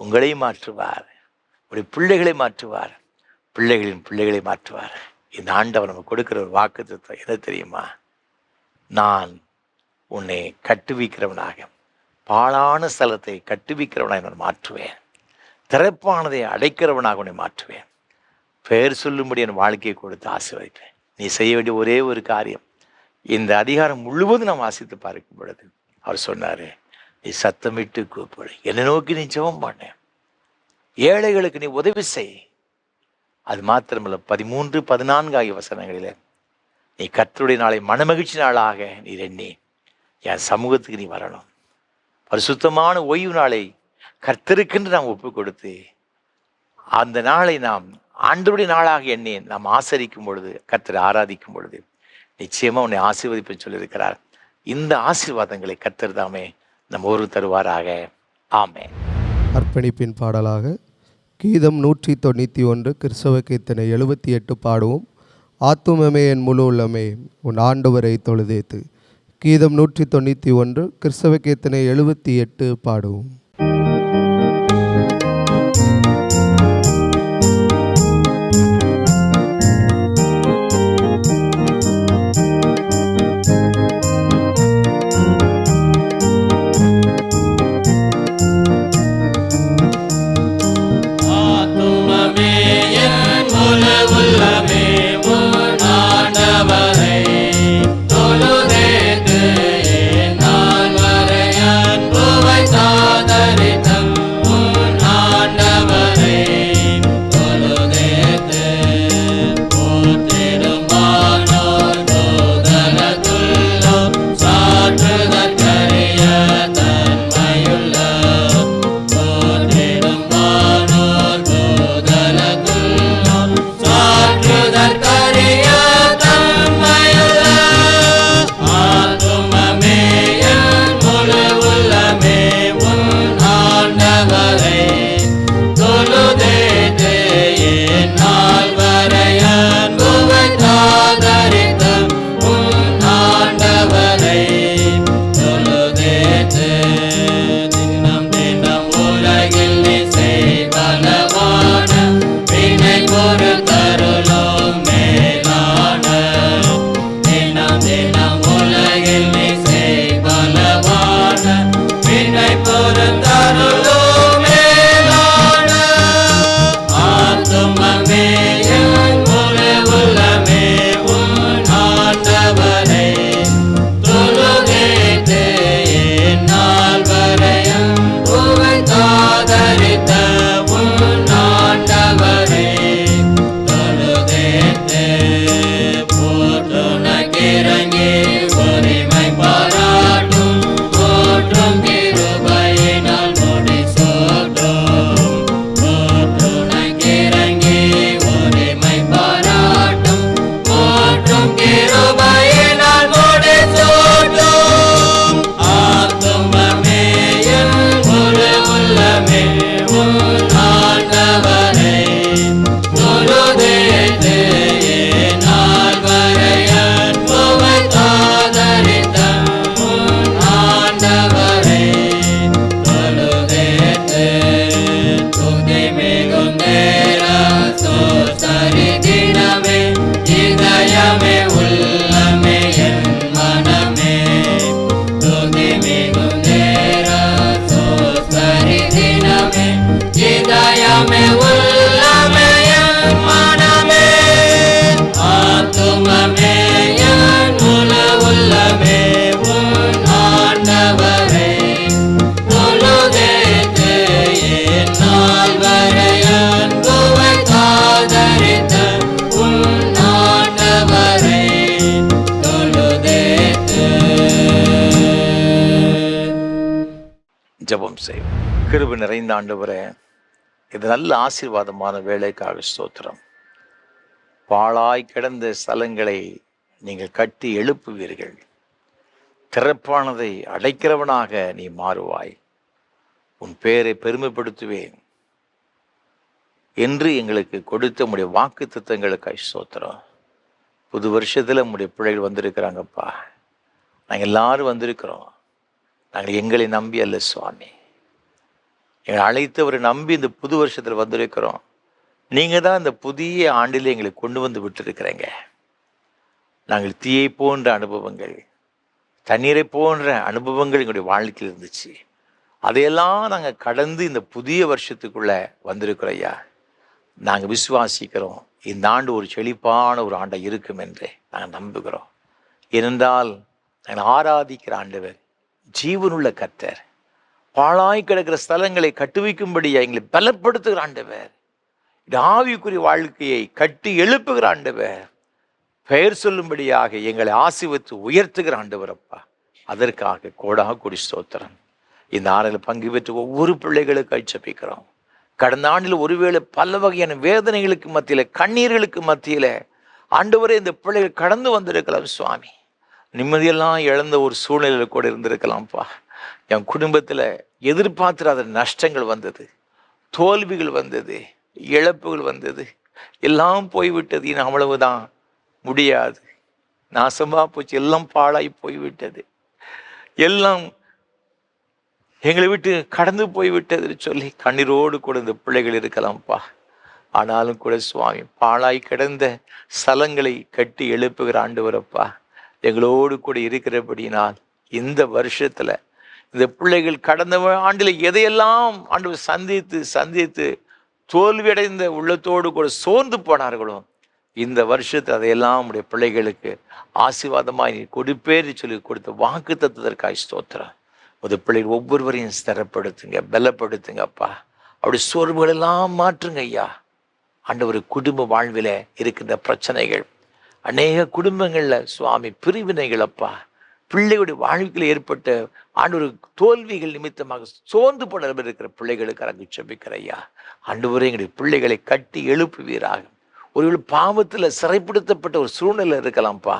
உங்களையும் மாற்றுவார், உடைய பிள்ளைகளை மாற்றுவார், பிள்ளைகளின் பிள்ளைகளை மாற்றுவார். இந்த ஆண்டவர் நம்ம கொடுக்கிற ஒரு வாக்குத்தத்தம் என்ன தெரியுமா? நான் உன்னை கட்டுவிக்கிறவனாக, பாழான ஸ்தலத்தை கட்டுவிக்கிறவனாக நான் மாற்றுவேன், திறப்பானதை அடைக்கிறவனாக உன்னை மாற்றுவேன், பெயர் சொல்லும்படி என் வாழ்க்கையை கொடுத்து ஆசீர்வதிப்பேன். நீ செய்ய வேண்டிய ஒரே ஒரு காரியம், இந்த அதிகாரம் முழுவதும் நான் வாசித்து பார்க்கும் பொழுது அவர் சொன்னார், நீ சத்தமிட்டு கூப்பிடு, என்னை நோக்கி நீ ஜெபம் பண்ண, ஏழைகளுக்கு நீ உதவி செய், அது மாத்திரமல்ல 13, 14 ஆகிய வசனங்களில் நீ கர்த்தருடைய நாளை மனமகிழ்ச்சி நாளாக நீர் எண்ணி என் சமூகத்துக்கு நீ வரணும். பரிசுத்தமான ஓய்வு நாளை கர்த்தருக்கென்று நாம் ஒப்பு கொடுத்து அந்த நாளை நாம் ஆண்டவருடைய நாளாக எண்ணி நாம் ஆசரிக்கும் பொழுது, கர்த்தரை ஆராதிக்கும் பொழுது நிச்சயமா உன்னை ஆசீர்வதிப்பு சொல்லியிருக்கிறார். இந்த ஆசீர்வாதங்களை கர்த்தர் தாமே நம்ம ஒரு தருவாராக. ஆமென். அர்ப்பணிப்பின் பாடலாக கீதம் 191 கிறிஸ்தவ கீர்த்தனை 78 பாடுவோம். ஆத்துமமே என் முழு உள்ளமே உன் ஆண்டவரை தொழுதேத்து. கீதம் 191 கிறிஸ்தவ கீர்த்தனை 78 பாடுவோம். ஜெபம் செய்வோம். கிருபை நிறைந்த ஆண்டவரே, இது நல்ல ஆசீர்வாதமான வேலைக்காக ஸ்தோத்திரம். பாழாய் கிடந்த ஸ்தலங்களை நீங்கள் கட்டி எழுப்புவீர்கள். திறப்பானதை அடைக்கிறவனாக நீ மாறுவாய். உன் பேரை பெருமைப்படுத்துவேன் என்று எங்களுக்கு கொடுத்த உடைய வாக்கு தத்தங்களுக்காக ஸ்தோத்திரம். புது வருஷத்துல உடைய பிள்ளைகள் வந்திருக்கிறாங்கப்பா. நாங்கள் எல்லாரும் வந்திருக்கிறோம். நாங்கள் எங்களை நம்பி அல்ல சுவாமி, எங்களை அழைத்தவரை நம்பி இந்த புது வருஷத்தில் வந்திருக்கிறோம். நீங்கள் தான் இந்த புதிய ஆண்டில் எங்களை கொண்டு வந்து விட்டுருக்கிறீங்க. நாங்கள் தீயை போன்ற அனுபவங்கள், தண்ணீரை போன்ற அனுபவங்கள் எங்களுடைய வாழ்க்கையில் இருந்துச்சு. அதையெல்லாம் நாங்கள் கடந்து இந்த புதிய வருஷத்துக்குள்ளே வந்திருக்கிறோம் ஐயா. நாங்கள் விசுவாசிக்கிறோம் இந்த ஆண்டு ஒரு செழிப்பான ஒரு ஆண்டை இருக்கும் என்று நாங்கள் நம்புகிறோம். ஏனென்றால் நாங்கள் ஆராதிக்கிற ஆண்டவர் ஜீவனுள்ள கர்த்தர். பாழாய் கிடக்கிற ஸ்தலங்களை கட்டுவிக்கும்படியா எங்களை பலப்படுத்துகிற ஆண்டவர். ஆவிக்குரிய வாழ்க்கையை கட்டி எழுப்புகிற ஆண்டவர், பெயர் சொல்லும்படியாக எங்களை ஆசீர்வதித்து உயர்த்துகிற ஆண்டவர் அப்பா. அதற்காக கோடி ஸ்தோத்திரம். இந்த ஆறில் பங்கு பெற்று ஒவ்வொரு பிள்ளைகளுக்கு ஜெபிக்கிறோம். கடந்த ஆண்டில் ஒருவேளை பல வகையான வேதனைகளுக்கு மத்தியில், கண்ணீர்களுக்கு மத்தியில் ஆண்டவரே இந்த பிள்ளைகள் கடந்து வந்திருக்கலாம் சுவாமி. நிம்மதியெல்லாம் இழந்த ஒரு சூழ்நிலையில் கூட இருந்திருக்கலாம்ப்பா. என் குடும்பத்தில் எதிர்பார்த்திராத நஷ்டங்கள் வந்தது, தோல்விகள் வந்தது, இழப்புகள் வந்தது, எல்லாம் போய்விட்டது. இன்னும் அவ்வளவுதான், முடியாது, நாசமாக போச்சு, எல்லாம் பாழாய் போய்விட்டது, எல்லாம் எங்களை விட்டு கடந்து போய்விட்டதுன்னு சொல்லி கண்ணீரோடு கூட இந்த பிள்ளைகள் இருக்கலாம்ப்பா. ஆனாலும் கூட சுவாமி, பாழாய் கிடந்த ஸ்தலங்களை கட்டி எழுப்புகிற ஆண்டவரப்பா, எங்களோடு கூட இருக்கிறபடினால் இந்த வருஷத்துல இந்த பிள்ளைகள் கடந்த ஆண்டில் எதையெல்லாம் ஆண்டவர் சந்தித்து தோல்வியடைந்த உள்ளத்தோடு கூட சோர்ந்து போனார்களோ, இந்த வருஷத்தில் அதையெல்லாம் உடைய பிள்ளைகளுக்கு ஆசீர்வாதமாய் நீ கொடுப்பேன்னு சொல்லி கொடுத்த வாக்கு தத்துவதற்காக ஸ்தோத்திரம். உடைய பிள்ளைகள் ஒவ்வொருவரையும் ஸ்திரப்படுத்துங்க, பலப்படுத்துங்க அப்பா. அப்படி சோர்வுகள் எல்லாம் மாற்றுங்க ஐயா. ஆண்டவர் குடும்ப வாழ்வில் இருக்கின்ற பிரச்சனைகள், அநேக குடும்பங்களில் சுவாமி பிரிவினைகள் அப்பா, பிள்ளைகளுடைய வாழ்க்கையில் ஏற்பட்ட ஆண்டவர் தோல்விகள் நிமித்தமாக சோர்ந்து போன இருக்கிற பிள்ளைகளுக்கு அரங்கு ஜெபிக்கிற ஐயா. ஆண்டவரே, எங்களுடைய பிள்ளைகளை கட்டி எழுப்புவீராக. ஒருவேளை பாவத்தில் சிறைப்படுத்தப்பட்ட ஒரு சூழ்நிலை இருக்கலாம்ப்பா,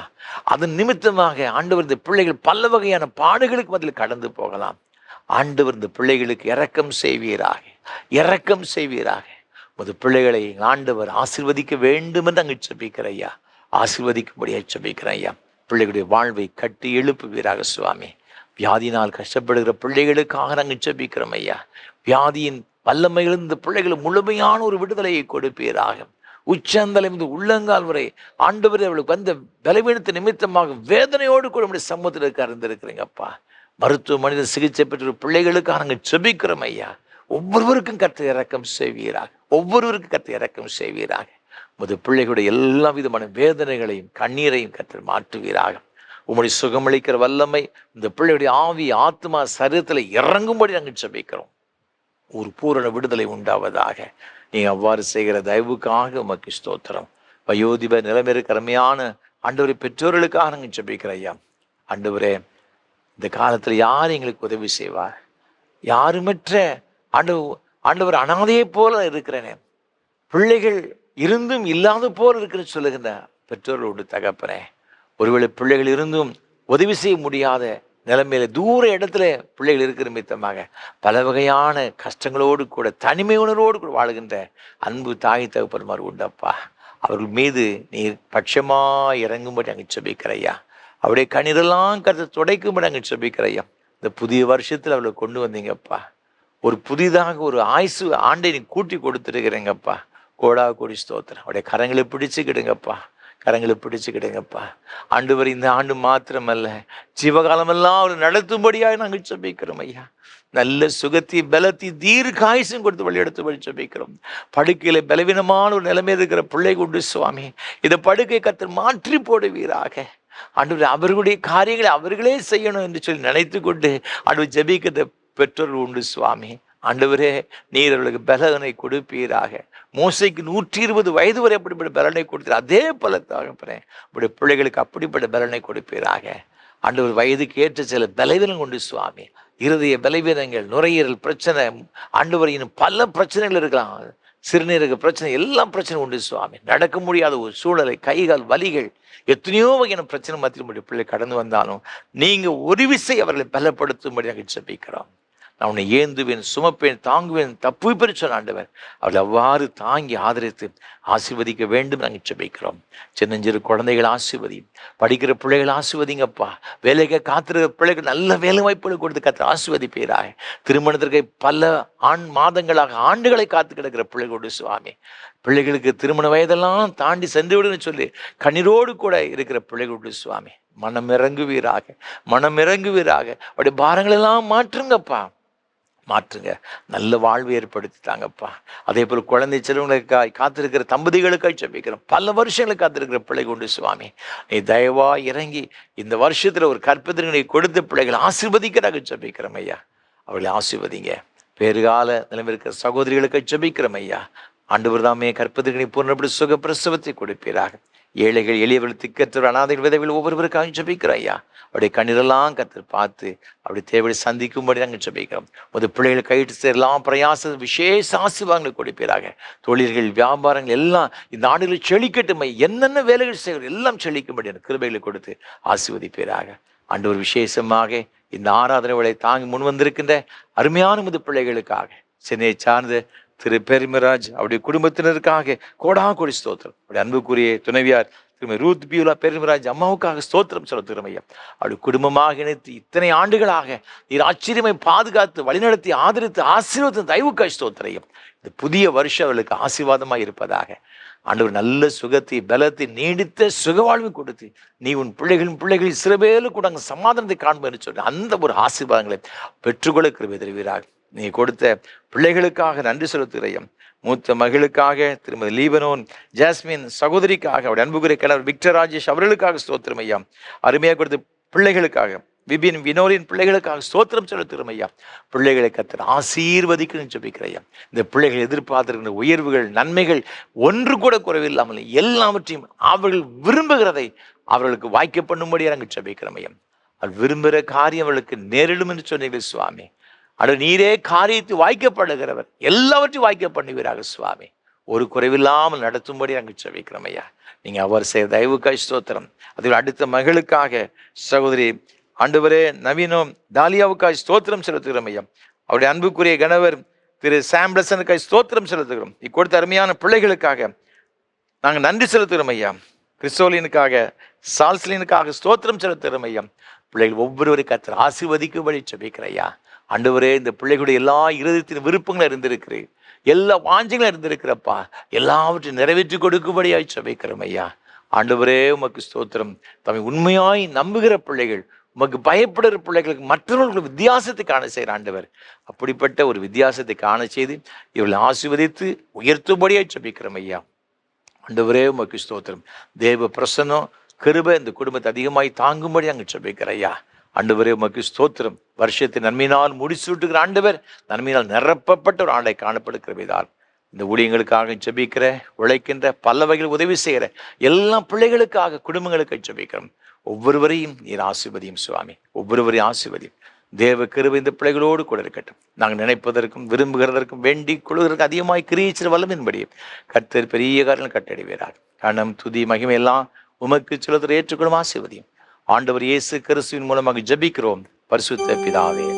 அதன் நிமித்தமாக ஆண்டவர் இந்த பிள்ளைகள் பல வகையான பாடுகளுக்கு மத்தியில் கடந்து போகலாம். ஆண்டவர் இந்த பிள்ளைகளுக்கு இரக்கம் செய்வீராக. உமது பிள்ளைகளை ஆண்டவர் ஆசீர்வதிக்க வேண்டும் என்று அங்கு ஜெபிக்கிற ஐயா. ஆசீர்வதிக்கும்படியாக ஜெபிக்கிறேன் ஐயா. பிள்ளைகளுடைய வாழ்வை கட்டி எழுப்புவீராக சுவாமி. வியாதியினால் கஷ்டப்படுகிற பிள்ளைகளுக்காக நாங்கள் ஜெபிக்கிறோம் ஐயா. வியாதியின் வல்லமையிலிருந்து இந்த பிள்ளைகளுக்கு முழுமையான ஒரு விடுதலையை கொடுப்பீராக. உச்சந்தலைந்து உள்ளங்கால் வரை ஆண்டவர் அவளுக்கு வந்த பலவீனத்தை நிமித்தமாக வேதனையோடு கூட நம்முடைய சமூகத்தில் இருந்திருக்கிறீங்கப்பா. மருத்துவமனையில சிகிச்சை பெற்ற பிள்ளைகளுக்காக நாங்கள் ஜெபிக்கிறோம் ஐயா. ஒவ்வொருவருக்கும் கர்த்தர் இரக்கம் செய்வீராக. உமது பிள்ளைகளுடைய எல்லா விதமான வேதனைகளையும் கண்ணீரையும் கர்த்தர் மாற்றுவீராக. உம்முடைய சுகமளிக்கிற வல்லமை இந்த பிள்ளையுடைய ஆவி, ஆத்மா, சரீரத்தில் இறங்கும்படி நாங்கள் ஜெபிக்கிறோம். ஒரு பூரண விடுதலை உண்டாவதாக. நீ அவ்வாறு செய்கிற தயவுக்காக உமக்கு ஸ்தோத்திரம். வயோதிப நிலைமைக்கு அருமையான ஆண்டவரை பெற்றோர்களுக்காக நாங்கள் ஜெபிக்கிற ஐயா. ஆண்டவரே, இந்த காலத்தில் யார் எங்களுக்கு உதவி செய்வார்? யாருமற்ற ஆண்டவர் அனாதையை போல இருக்கிறேனே, பிள்ளைகள் இருந்தும் இல்லாத போல இருக்கிறேன்னு சொல்லுகின்ற பெற்றோர்களோடு தகப்பனே, ஒருவேளை பிள்ளைகள் இருந்தும் உதவி செய்ய முடியாத நிலைமையில தூர இடத்துல பிள்ளைகள் இருக்கிற மித்தமாக பல வகையான கஷ்டங்களோடு கூட தனிமை உணர்வோடு கூட வாழ்கின்ற அன்பு தாய் தகப்பன்மார் உண்டப்பா. அவர்கள் மீது நீர் பட்சமா இறங்கும்படி அங்கே ஜெபிக்கிறையா. அவருடைய கண்ணீரெல்லாம் கருத்தை துடைக்கும்படி அங்கே ஜெபிக்கிறையா. இந்த புதிய வருஷத்தில் அவளை கொண்டு வந்தீங்கப்பா. ஒரு புதிதாக ஒரு ஆயுசு ஆண்டை நீ கூட்டி கொடுத்துருக்கிறீங்கப்பா. கோடி ஸ்தோத்திரம். அவருடைய கரங்களை பிடிச்சுக்கிடுங்கப்பா. ஆண்டவர் இந்த ஆண்டு மாத்திரமல்ல, ஜீவகாலமெல்லாம் அவர் நடத்தும்படியாக நாங்கள் ஜெபிக்கிறோம் ஐயா. நல்ல சுகத்தி பலத்தி தீர்க்காயுசும் கொடுத்து வழியெடுத்து ஜெபிக்கிறோம். படுக்கையில பலவீனமான ஒரு நிலைமை இருக்கிற பிள்ளை கொண்டு சுவாமி, இந்த படுக்கை கர்த்தர் மாற்றி போடுவீராக. ஆண்டவர் அவர்களுடைய காரியங்களை அவர்களே செய்யணும் என்று சொல்லி நினைத்து கொண்டு ஆண்டவர் ஜெபிக்கிற பெற்றோர்கள் உண்டு சுவாமி. ஆண்டவரே, நீர் அவர்களுக்கு பலனை கொடுப்பீராக. மோசைக்கு 120 வயது வரை அப்படிப்பட்ட பலனை கொடுத்தீர். அதே போல தகப்பனே, உடைய பிள்ளைகளுக்கு அப்படிப்பட்ட பலனை கொடுப்பீராக. ஆண்டவர் வயதுக்கு ஏற்ற சில பலவீனம் கொண்டு சுவாமி, இருதய பலவீனங்கள், நுரையீரல் பிரச்சனை, ஆண்டவர் இன்னும் பல பிரச்சனைகள் இருக்கலாம், சிறுநீரக பிரச்சனை, எல்லாம் பிரச்சனை உண்டு சுவாமி. நடக்க முடியாத ஒரு சூழ்நிலை, கைகால் வலிகள், எத்தனையோ வகையான பிரச்சனை மத்தியில் உடைய பிள்ளை கடந்து வந்தாலும் நீங்க ஒரு விசை அவர்களை பலப்படுத்தும்படியாக ஜெபிக்கிறோம். நான் உன்னை ஏந்துவேன், சுமப்பேன், தாங்குவேன், தப்பு பெருச்சோன் ஆண்டவர் அவர்கள் அவ்வாறு தாங்கி ஆதரித்து ஆசீர்வதிக்க வேண்டும் நாங்கள் ஜெபிக்கிறோம். சின்னஞ்சிறு குழந்தைகள் ஆசீர்வதி, படிக்கிற பிள்ளைகள் ஆசீர்வதிங்கப்பா. வேலைக்கு காத்திருக்கிற பிள்ளைகள் நல்ல வேலை வாய்ப்புகளை கொடுத்து கற்று ஆசீர்வதிப்பீராக. திருமணத்திற்கு பல மாதங்களாக ஆண்டுகளை காத்து கிடக்கிற பிள்ளைகளோடு சுவாமி, பிள்ளைகளுக்கு திருமண வயதெல்லாம் தாண்டி சென்று விடுன்னு சொல்லி கண்ணீரோடு கூட இருக்கிற பிள்ளைகளோடு சுவாமி, மனம் இறங்குவீராக. அவருடைய பாரங்களெல்லாம் மாற்றுங்க. நல்ல வாழ்வு ஏற்படுத்திட்டாங்கப்பா. அதே போல் குழந்தை செல்வங்களுக்காய் காத்திருக்கிற தம்பதிகளுக்காய் ஜெபிக்கிறோம். பல வருஷங்களுக்கு காத்திருக்கிற பிள்ளை கொண்டு சுவாமி, நீ தயவா இறங்கி இந்த வருஷத்துல ஒரு கற்பத்தினை கொடுத்த பிள்ளைகள் ஆசீர்வதிக்கிறாங்க ஜெபிக்கிறோம் ஐயா. அவர்களை ஆசீர்வதிங்க. பேறுகால நிலைமை இருக்கிற சகோதரிகளுக்கு ஜெபிக்கிறோம் ஐயா. ஆண்டவர் தாமே கற்பதிகளை பூர்ணப்படி சுக பிரசவத்தை கொடுப்பீராக. ஏழைகள், எளியவர்கள், திக்கற்றவர், அனாதைகள், விதவைகள் ஒவ்வொருவருக்காக ஜெபிக்கிறோம் ஐயா. அவருடைய கண்ணீரெல்லாம் கர்த்தர் பார்த்து அப்படி தேவையை சந்திக்கும்படி நாங்கள் ஜெபிக்கிறோம். ஒரு பிள்ளைகள் கையிட்டு சேரலாம் பிரயாச விசேஷ ஆசீர்வாதங்களை கொடுப்பீராக. தொழில்கள், வியாபாரங்கள் எல்லாம் இந்த நாடுகளில் செழிக்கட்டுமை. என்னென்ன வேலைகள் செய்வது எல்லாம் செழிக்கும்படி கிருபைகளை கொடுத்து ஆசீர்வதிப்பீராக. ஆண்டவர் விசேஷமாக இந்த ஆராதனை வேளை தாங்கி முன் வந்திருக்கின்ற அருமையான முது பிள்ளைகளுக்காக, சென்னையை சார்ந்த திரு பெருமிராஜ் அவருடைய குடும்பத்தினருக்காக கோடி ஸ்தோத்திரம். அவருடைய அன்புக்குரிய துணைவியார் திருமதி ரூத் பியூலா பெருமிராஜ் அம்மாவுக்காக ஸ்தோத்திரம் செலுத்துகிறோம் ஐயா. அவருடைய குடும்பமாக இணைத்து இத்தனை ஆண்டுகளாக நீர் ஆச்சரியமை பாதுகாத்து வழிநடத்தி ஆதரித்து ஆசீர்வாத தயவுக்காய் ஸ்தோத்திரம். இந்த புதிய வருஷம் அவர்களுக்கு ஆசீர்வாதமாக இருப்பதாக. ஆண்டவர் நல்ல சுகத்தை, பலத்தை, நீடித்த சுகவாழ்வு கொடுத்து நீ உன் பிள்ளைகளின் சிறுபேலு கூட அங்கே சமாதானத்தை காண்பேன்னு சொல்லி அந்த ஒரு ஆசீர்வாதங்களை பெற்றுக்கொள்ள கிருபை தருவீராக. நீ கொடுத்த பிள்ளைகளுக்காக நன்றி செலுத்துகிறேன். மூத்த மகளுக்காக திருமதி லீபனோன் ஜாஸ்மின் சகோதரிக்காக, அவருடைய அன்புக்குரிய கணவர் விக்டர் ராஜேஷ் அவர்களுக்காக ஸ்தோத்திரம் ஐயா. அருமையாக கொடுத்த பிள்ளைகளுக்காக, விபின் வினோரின் பிள்ளைகளுக்காக ஸ்தோத்திரம் செலுத்துகிறோம் ஐயா. பிள்ளைகளை கர்த்தர் ஆசீர்வதிக்கணும்னு ஜெபிக்கிறேன். இந்த பிள்ளைகள் எதிர்பார்த்திருக்கிற உயர்வுகள், நன்மைகள் ஒன்று கூட குறைவில்லாமல் எல்லாவற்றையும் அவர்கள் விரும்புகிறதை அவர்களுக்கு வாய்க்க பண்ணும்படியாக நாங்கள் ஜெபிக்கிறோம் ஐயா. அவள் விரும்புகிற காரியம் அவளுக்கு நேரிடும் என்று சொன்னீர்கள் சுவாமி. அடு நீரே காரியத்தை வாய்க்கப்படுகிறவர், எல்லாவற்றையும் வாய்க்க பண்ணுவீராக சுவாமி. ஒரு குறைவில்லாமல் நடத்தும்படி நாங்கள் ஜெபிக்கிறோம் ஐயா. நீங்கள் அவர் செய்த தயவுக்காய் ஸ்தோத்திரம். அதில் அடுத்த மகளுக்காக சகோதரி ஆண்டவரே நவீனம் தாலியாவுக்காய் ஸ்தோத்திரம் செலுத்துகிறோம் ஐயா. அவருடைய அன்புக்குரிய கணவர் திரு சாம்பிளசனுக்காய் ஸ்தோத்திரம் செலுத்துகிறோம். இக்கொடுத்த அருமையான பிள்ளைகளுக்காக நாங்கள் நன்றி செலுத்துகிறோம் ஐயா. கிறிஸ்தோலினுக்காக, சால்ஸ்லினுக்காக ஸ்தோத்திரம் செலுத்துகிறோம் ஐயா. பிள்ளைகள் ஒவ்வொருவரும் கர்த்தர் ஆசீர்வதிக்கும்படி ஜெபிக்கிறேன் ஐயா. ஆண்டவரே, இந்த பிள்ளைகளுடைய எல்லா இருதயத்தின் விருப்பங்களும் இருந்திருக்கு, எல்லா வாஞ்சங்களும் இருந்திருக்கிறப்பா, எல்லாவற்றையும் நிறைவேற்றி கொடுக்கும்படியாய் ஜெபிக்கிறோம் ஐயா. ஆண்டவரே உமக்கு ஸ்தோத்திரம். தம்மை உண்மையாய் நம்புகிற பிள்ளைகள், உமக்கு பயப்படுகிற பிள்ளைகளுக்கு மற்றவர்களுக்கு வித்தியாசத்தை காண செய்கிற ஆண்டவர், அப்படிப்பட்ட ஒரு வித்தியாசத்தை காண செய்து இவர்களை ஆசீர்வதித்து உயர்த்தும்படியாய் ஜெபிக்கிறோம் ஐயா. ஆண்டவரே உமக்கு ஸ்தோத்திரம். தேவ பிரசன்னம், கிருபை இந்த குடும்பத்தை அதிகமாய் தாங்கும்படி அங்கே ஜெபிக்கிற ஐயா. ஆண்டவரே உமக்கு ஸ்தோத்திரம். வருஷத்தை நன்மையினால் முடிச்சு விட்டுக்கிற ஆண்டவர், நன்மையினால் நிரப்பப்பட்ட ஒரு ஆண்டை காணப்படுகிறதால் இந்த ஊழியங்களுக்காக ஜெபிக்கிற, உழைக்கின்ற, பல வகையில் உதவி செய்கிற எல்லா பிள்ளைகளுக்காக, குடும்பங்களுக்கு ஜெபிக்கிறோம். ஒவ்வொருவரையும் நீர் ஆசீர்வதியும் சுவாமி, ஒவ்வொருவரையும் ஆசீர்வதியும். தேவ கிருபை இந்த பிள்ளைகளோடு கூட இருக்கட்டும். நாங்கள் நினைப்பதற்கும் விரும்புகிறதற்கும் வேண்டி கொள்வதற்கும் அதிகமாய் கிரியேச்சர் வல்லமின்படி கர்த்தர் பெரிய காரணம் கட்டடைவீரார். கணம், துதி, மகிமை எல்லாம் உமக்கு சிலர் ஏற்றுக்கொள்ளும். ஆசீர்வதியும். ஆண்டவர் இயேசு கிறிஸ்துவின் மூலமாக ஜெபிக்கிறோம் பரிசுத்த பிதாவே.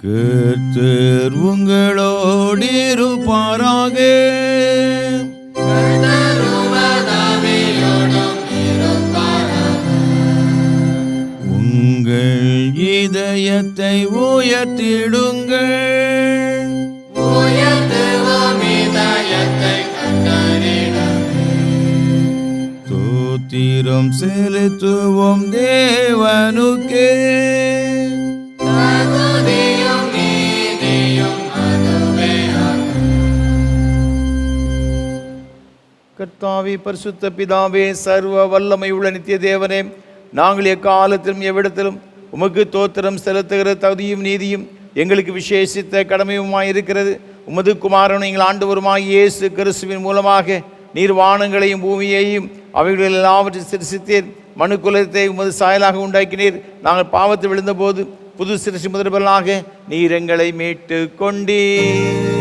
கர்த்தர் உங்களோடு இருப்பாராக. உங்கள் இதயத்தை உயர்த்திடுங்கள். ஸ்தோத்திரம் செலுத்துவோம் தேவனுக்கே. கர்த்தாவே, பரிசுத்த பிதாவே, சர்வ வல்லமை உள்ள நித்திய தேவனே, நாங்கள் எக்காலத்திலும் எவ்விடத்திலும் உமக்கு தோத்திரம் செலுத்துகிற தகுதியும் நீதியும் எங்களுக்கு விசேஷித்த கடமையுமாய் இருக்கிறது. உமது குமாரனும் எங்கள் ஆண்டவருமாய் இயேசு கிறிஸ்துவின் மூலமாக நீர் வானங்களையும் பூமியையும் அவைகளில் எல்லாவற்றையும் சிருஷ்டித்தீர். மனு குலத்தை உமது சாயலாக உண்டாக்கினீர். நாங்கள் பாவத்தில் விழுந்தபோது புது சிருஷ்டி முதல்வர்களாக நீர் எங்களை மீட்டு கொண்டீர்.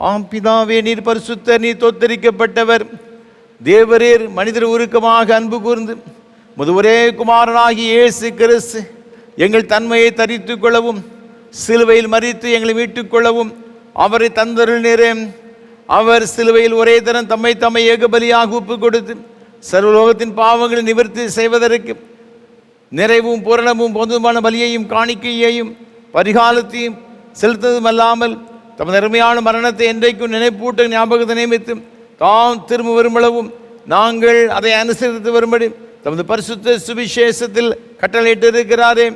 ஆம் பிதாவே, நீர் பரிசுத்தர், நீர் தோத்தரிக்கப்பட்டவர். தேவரீர் மனிதர் உருக்கமாக அன்பு கூர்ந்து முது ஒரே குமாரனாகி இயேசு கிறிஸ்து எங்கள் தன்மையை தரித்துக் கொள்ளவும் சிலுவையில் மரித்து எங்களை மீட்டுக் கொள்ளவும் அவரை தந்தருளினரே. அவர் சிலுவையில் ஒரே தரம் தம்மை ஏகபலியாக ஒப்பு கொடுத்து சர்வலோகத்தின் பாவங்களை நிவர்த்தி செய்வதற்கு நிறைவும் பூரணமும் பொதுவான பலியையும் காணிக்கையையும் பரிகாலத்தையும் செலுத்ததுமல்லாமல் தமது அருமையான மரணத்தை என்றைக்கும் நினைப்பூட்ட ஞாபகத்தை நியமித்து தாம் திரும்ப வருமளவும் நாங்கள் அதை அனுசரித்து வரும்படி தமது பரிசுத்த சுவிசேஷத்தில் கட்டளையிட்டு இருக்கிறாரே.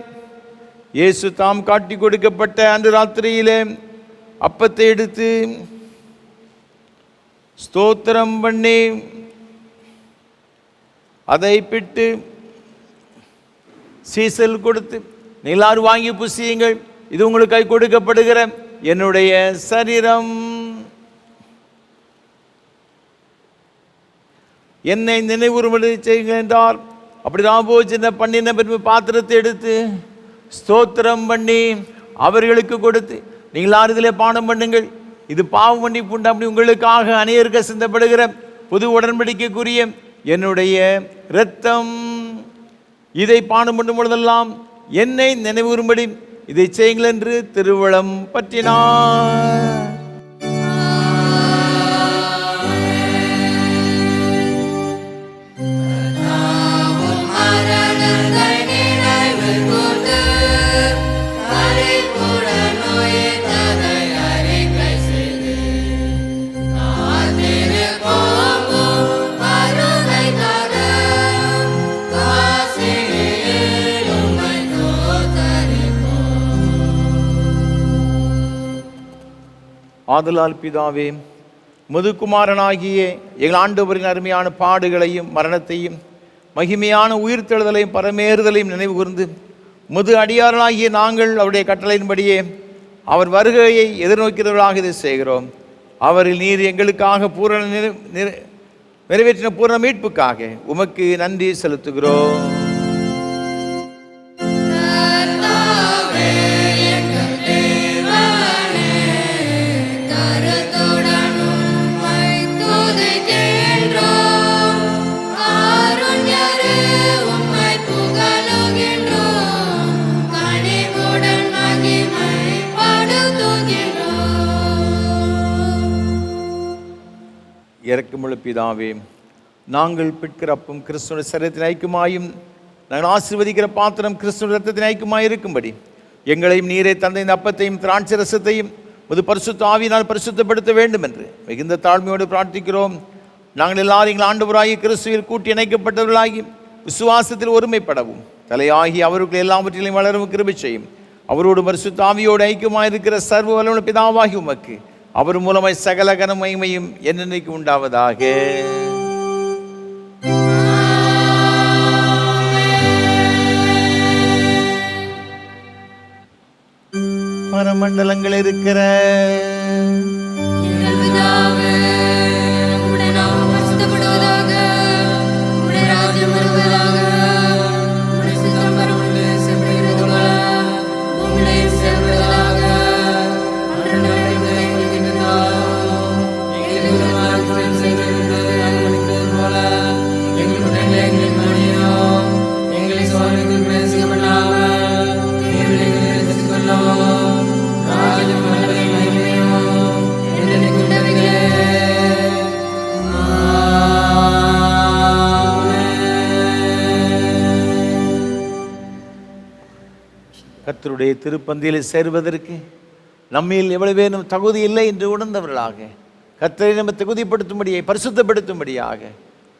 இயேசு தாம் காட்டி கொடுக்கப்பட்ட அன்று ராத்திரியிலே அப்பத்தை எடுத்து ஸ்தோத்திரம் பண்ணி அதை பிட்டு சீசல் கொடுத்து, எல்லாரும் வாங்கி புசியுங்கள், இது உங்களுக்கு கொடுக்கப்படுகிற என்னுடைய சரீரம். என்னை நினைவுறும்படி செய்யுங்கள் என்றார். அப்படி ராபோஜன பண்ணின பின்பு பாத்திரத்தை எடுத்து ஸ்தோத்திரம் பண்ணி அவர்களுக்கு கொடுத்து, நீங்கள் இதிலே பானம் பண்ணுங்கள், இது பாவ மன்னிப்பு உண்டாம்படி உங்களுக்காக அநேகருக்கு சிந்தப்படுகிற புது உடன்படிக்கைக்குரிய என்னுடைய இரத்தம். இதை பானம் பண்ணும் பொழுதெல்லாம் என்னை நினைவுறும்படி இதை செய்யுங்கள் என்று திருவளம் பற்றினார். ஆதலால் பிதாவே, முதுகுமாரனாகிய எங்கள் ஆண்டவரின் அருமையான பாடுகளையும் மரணத்தையும் மகிமையான உயிர்த்தெழுதலையும் பரமேறுதலையும் நினைவு கூர்ந்து முது அடியாரனாகிய நாங்கள் அவருடைய கட்டளையின்படியே அவர் வருகையை எதிர்நோக்கிறவர்களாக இதை செய்கிறோம். அவரில் நீர் எங்களுக்காக பூரண நிறைவேற்றின பூரண மீட்புக்காக உமக்கு நன்றி செலுத்துகிறோம். இறக்கமுள்ள பிதாவே, நாங்கள் பிற்கிற அப்பம் கிறிஸ்துவ சரீரத்தின் ஐக்கியமாயும் நாங்கள் ஆசீர்வதிக்கிற பாத்திரம் கிறிஸ்துவ ரத்தத்தின் ஐக்கியமாய் இருக்கும்படி எங்களையும் நீரை தந்த இந்த அப்பத்தையும் திராட்சை ரசத்தையும் ஒரு பரிசுத்த ஆவியினால் பரிசுத்தப்படுத்த வேண்டும் என்று மிகுந்த தாழ்மையோடு பிரார்த்திக்கிறோம். நாங்கள் எல்லாரும் எங்கள் ஆண்டவராகிய கிறிஸ்துவில் கூட்டி இணைக்கப்பட்டவர்களாகி விசுவாசத்தில் ஒருமைப்படவும் தலையாகி அவர்கள் எல்லாவற்றிலையும் வளரவும் கிருபை செய்யும். அவரோடு பரிசுத்த ஆவியோடு ஐக்கியமாக இருக்கிற சர்வ வல்லமையுள்ள பிதாவாகி உமக்கு அவர் மூலமாய் சகல கன மகிமையும் என்னென்னைக்கு உண்டாவதாக. பரமண்டலங்கள் இருக்கிற கர்த்தருடைய திருப்பந்தியில் சேர்வதற்கு நம்மில் எவ்வளவு வேணும் தகுதி இல்லை என்று உணர்ந்தவர்களாக கர்த்தரை நம்ம தகுதிப்படுத்தும்படியாக பரிசுத்தப்படுத்தும்படியாக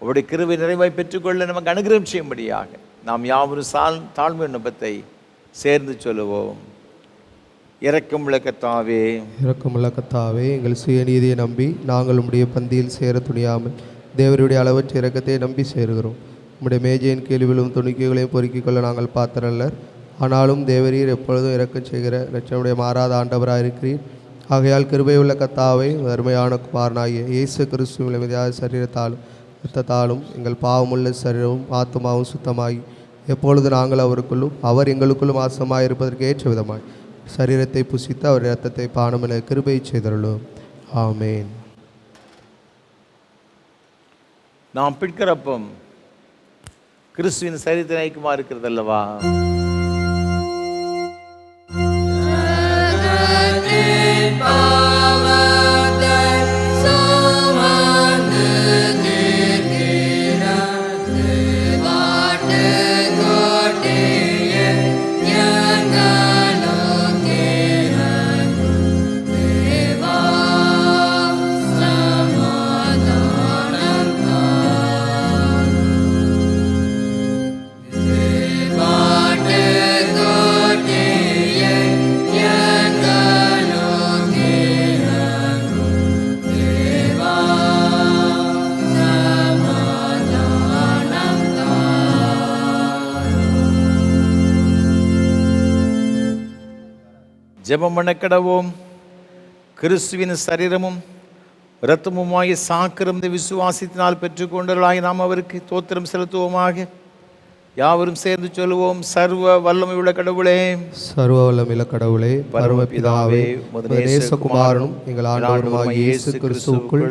அவருடைய கிருபை நிறைவாய் பெற்றுக்கொள்ள நமக்கு அனுகிரகம் செய்யும்படியாக நாம் யாவரும் தாழ்மை விண்ணப்பத்தை சேர்ந்து சொல்லுவோம். இரக்கமுள்ள கர்த்தாவே, இரக்கமுள்ள கர்த்தாவே, எங்கள் சுயநீதியை நம்பி நாங்கள் உம்முடைய பந்தியில் சேர துணியாமல் தேவருடைய அளவற்ற இரக்கத்தை நம்பி சேருகிறோம். உம்முடைய மேஜையின் கீழ் விழும் துணிக்கைகளையும் பொறுக்கிக் கொள்ள நாங்கள் பாத்திரல்லர். ஆனாலும் தேவரீர் எப்பொழுதும் இரக்கம் செய்கிற இரட்சனுடைய மாறாத ஆண்டவராக இருக்கிறீர். ஆகையால் கிருபையுள்ள கர்த்தாவே, அருமையான குமாரனாகிய இயேசு கிறிஸ்துவின் மிதியாத சரீரத்தாலும் இரத்தத்தாலும் எங்கள் பாவமுள்ள சரீரமும் ஆத்மாவும் சுத்தமாகி எப்பொழுது நாங்கள் அவருக்குள்ளும் அவர் எங்களுக்குள்ளும் ஆசமாக இருப்பதற்கு ஏற்ற விதமாய் சரீரத்தை புசித்து அவர் இரத்தத்தை பானம் என கிருபை செய்தருளும். ஆமேன். நாம் பிற்கிறப்பம் கிறிஸ்துவின் சரீரத்தை ஐக்கியமாக இருக்கிறது அல்லவா? ஜெபம் பண்ண கடவோம். கிறிஸ்துவின் சரீரமும் இரத்தமுமாகிய சாக்கிரமத்தை விசுவாசத்தினால் பெற்றுக்கொண்டவர்களாகி நாம் அவருக்கு தோத்திரம் செலுத்துவோமாக. யாவரும் சேர்ந்து சொல்லுவோம். சர்வ வல்லமையுள்ள கடவுளே, சர்வ வல்லமையுள்ள கடவுளே, பரமபிதாவே, நேசகுமாரனும் எங்கள் ஆண்டவருமாகிய இயேசு கிறிஸ்துவுக்குள்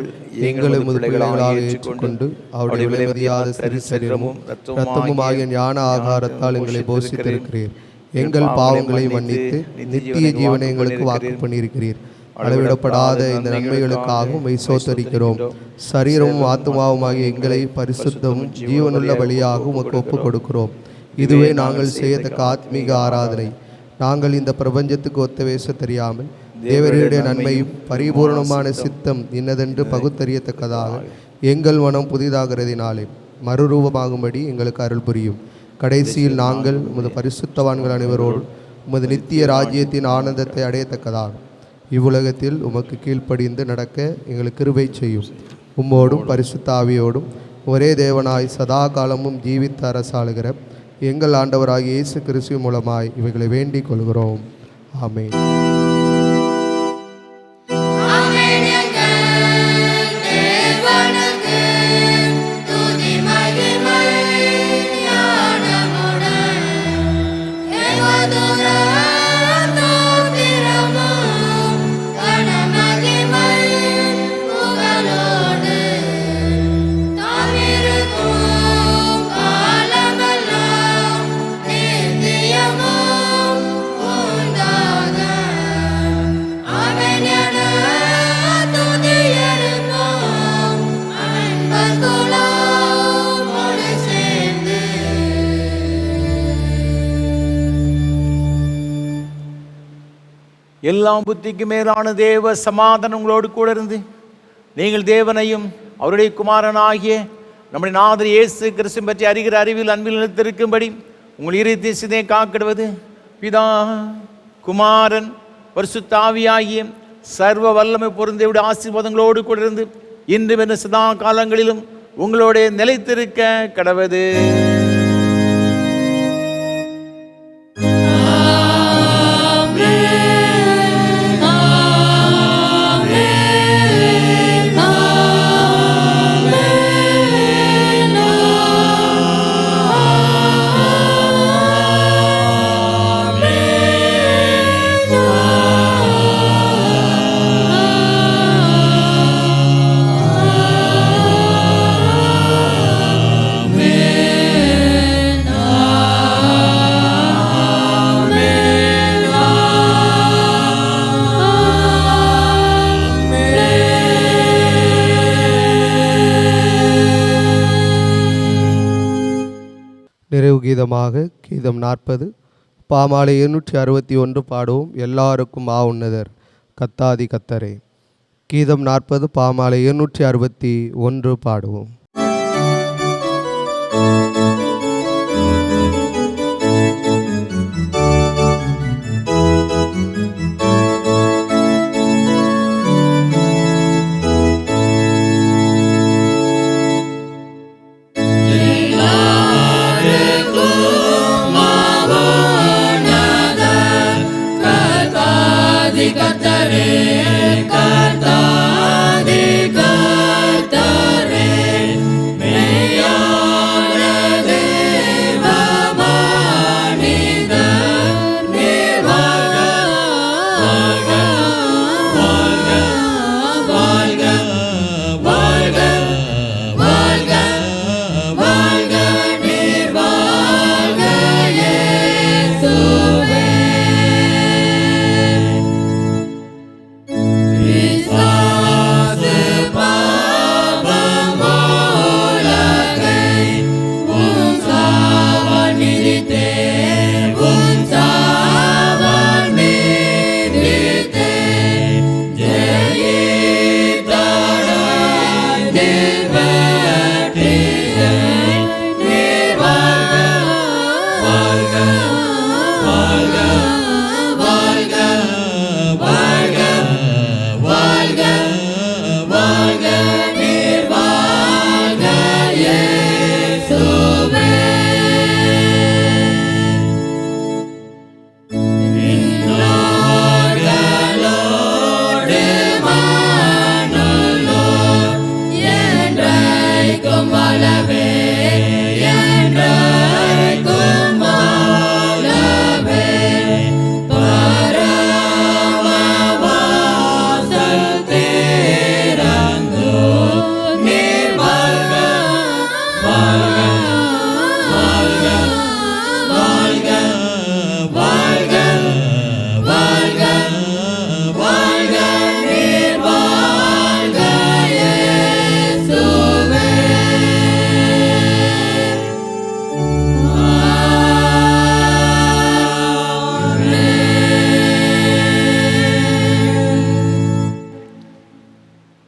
எங்களை பிள்ளைகளாக ஏற்றுக்கொண்டு அவருடைய விலைமதியாத சரீரமும் இரத்தமும் ஆகிய ஞான ஆகாரத்தால் எங்களை போஷித்திருக்கிறீர். எங்கள் பாவங்களை மன்னித்து நித்திய ஜீவனை எங்களுக்கு வாக்கு பண்ணியிருக்கிறீர். அளவிடப்படாத இந்த நன்மைகளுக்காகவும் சோத்தரிக்கிறோம். சரீரமும் ஆத்மாவுமாகிய எங்களை பரிசுத்தமும் ஜீவனுள்ள பலியாகவும் ஒப்புக் கொடுக்கிறோம். இதுவே நாங்கள் செய்யத்தக்க ஆத்மீக ஆராதனை. நாங்கள் இந்த பிரபஞ்சத்துக்கு ஒத்த வேச தெரியாமல் தேவருடைய நன்மையும் பரிபூர்ணமான சித்தம் இன்னதென்று பகுத்தறியத்தக்கதாக எங்கள் மனம் புதிதாகிறதினாலே மறுரூபமாகும்படி எங்களுக்கு அருள் புரியும். கடைசியில் நாங்கள் உமது பரிசுத்தவான்கள் அனைவரோடு உமது நித்திய ராஜ்யத்தின் ஆனந்தத்தை அடையத்தக்கதாக இவ்வுலகத்தில் உமக்கு கீழ்ப்படிந்து நடக்க எங்களுக்கு கிருபை செய்யும். உம்மோடும் பரிசுத்த ஆவியோடும் ஒரே தேவனாய் சதா காலமும் ஜீவித்த அரசாளுகிற எங்கள் ஆண்டவராகிய இயேசு கிறிஸ்து மூலமாய் இவைகளை வேண்டிக் கொள்கிறோம். ஆமென். எல்லாம் புத்திக்கு மேலான தேவ சமாதானம் உங்களோடு கூட இருந்து நீங்கள் தேவனையும் அவருடைய குமாரனாகிய நம்முடைய நாதர் இயேசு கிறிஸ்து பற்றி அறிகிற அறிவில் அன்பில் நிலைத்திருக்கும்படி உங்கள் இருதயத்தின் சிந்தையை காக்கிடுவது பிதா குமாரன் பரிசுத்த ஆவியாகிய சர்வ வல்லமை பொருந்திய ஆசீர்வாதங்களோடு கூட இருந்து இன்றும் என்ன சதா காலங்களிலும் உங்களோட நிலைத்திருக்க கடவது. நிறைவு கீதமாக கீதம் 40 பாமாலை 761 பாடுவோம். எல்லாருக்கும் உன்னதர் கத்தாதி கத்தரே. கீதம் 40 பாமாலை 761 பாடுவோம். கர்த்தரே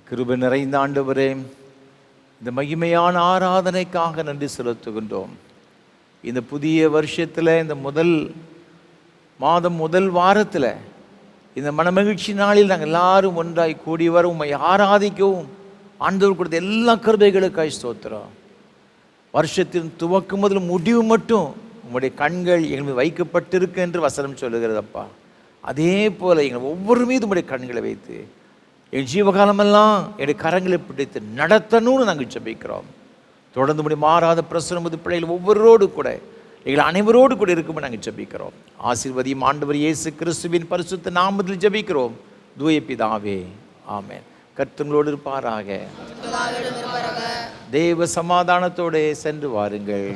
கிருபை நிறைந்த ஆண்டவரே, இந்த மகிமையான ஆராதனைக்காக நன்றி செலுத்துகின்றோம். இந்த புதிய வருஷத்தில், இந்த முதல் மாதம் முதல் வாரத்தில், இந்த மனமகிழ்ச்சி நாளில் நாங்கள் எல்லாரும் ஒன்றாய் கூடி வர உம்மை ஆராதிக்கவும் ஆண்டவர் கொடுத்த எல்லா கிருபைகளுக்காய் ஸ்தோத்திரம். வருஷத்தின் துவக்கம் முதல் முடிவு மட்டும் உம்முடைய கண்கள் எங்கள் மீது வைக்கப்பட்டிருக்கு என்று வசனம் சொல்லுகிறதப்பா. அதே போல் எங்கள் ஒவ்வொரு மீது உம்முடைய கண்களை வைத்து என் ஜீவகாலமெல்லாம் என்னுடைய கரங்களை பிடித்து நடத்தணும்னு நாங்கள் ஜெபிக்கிறோம். தொடர்ந்து முடி மாறாத பிரசனம் பிள்ளைகள் ஒவ்வொருவரோடு கூட எங்கள் அனைவரோடு கூட இருக்கும்போது நாங்கள் ஜெபிக்கிறோம். ஆசீர்வதியும் ஆண்டவர் இயேசு கிறிஸ்துவின் பரிசுத்த நாமத்தில் ஜெபிக்கிறோம் தூய பிதாவே, ஆமென். கர்த்தங்களோடு இருப்பாராக. தேவ சமாதானத்தோடு சென்று வாருங்கள்.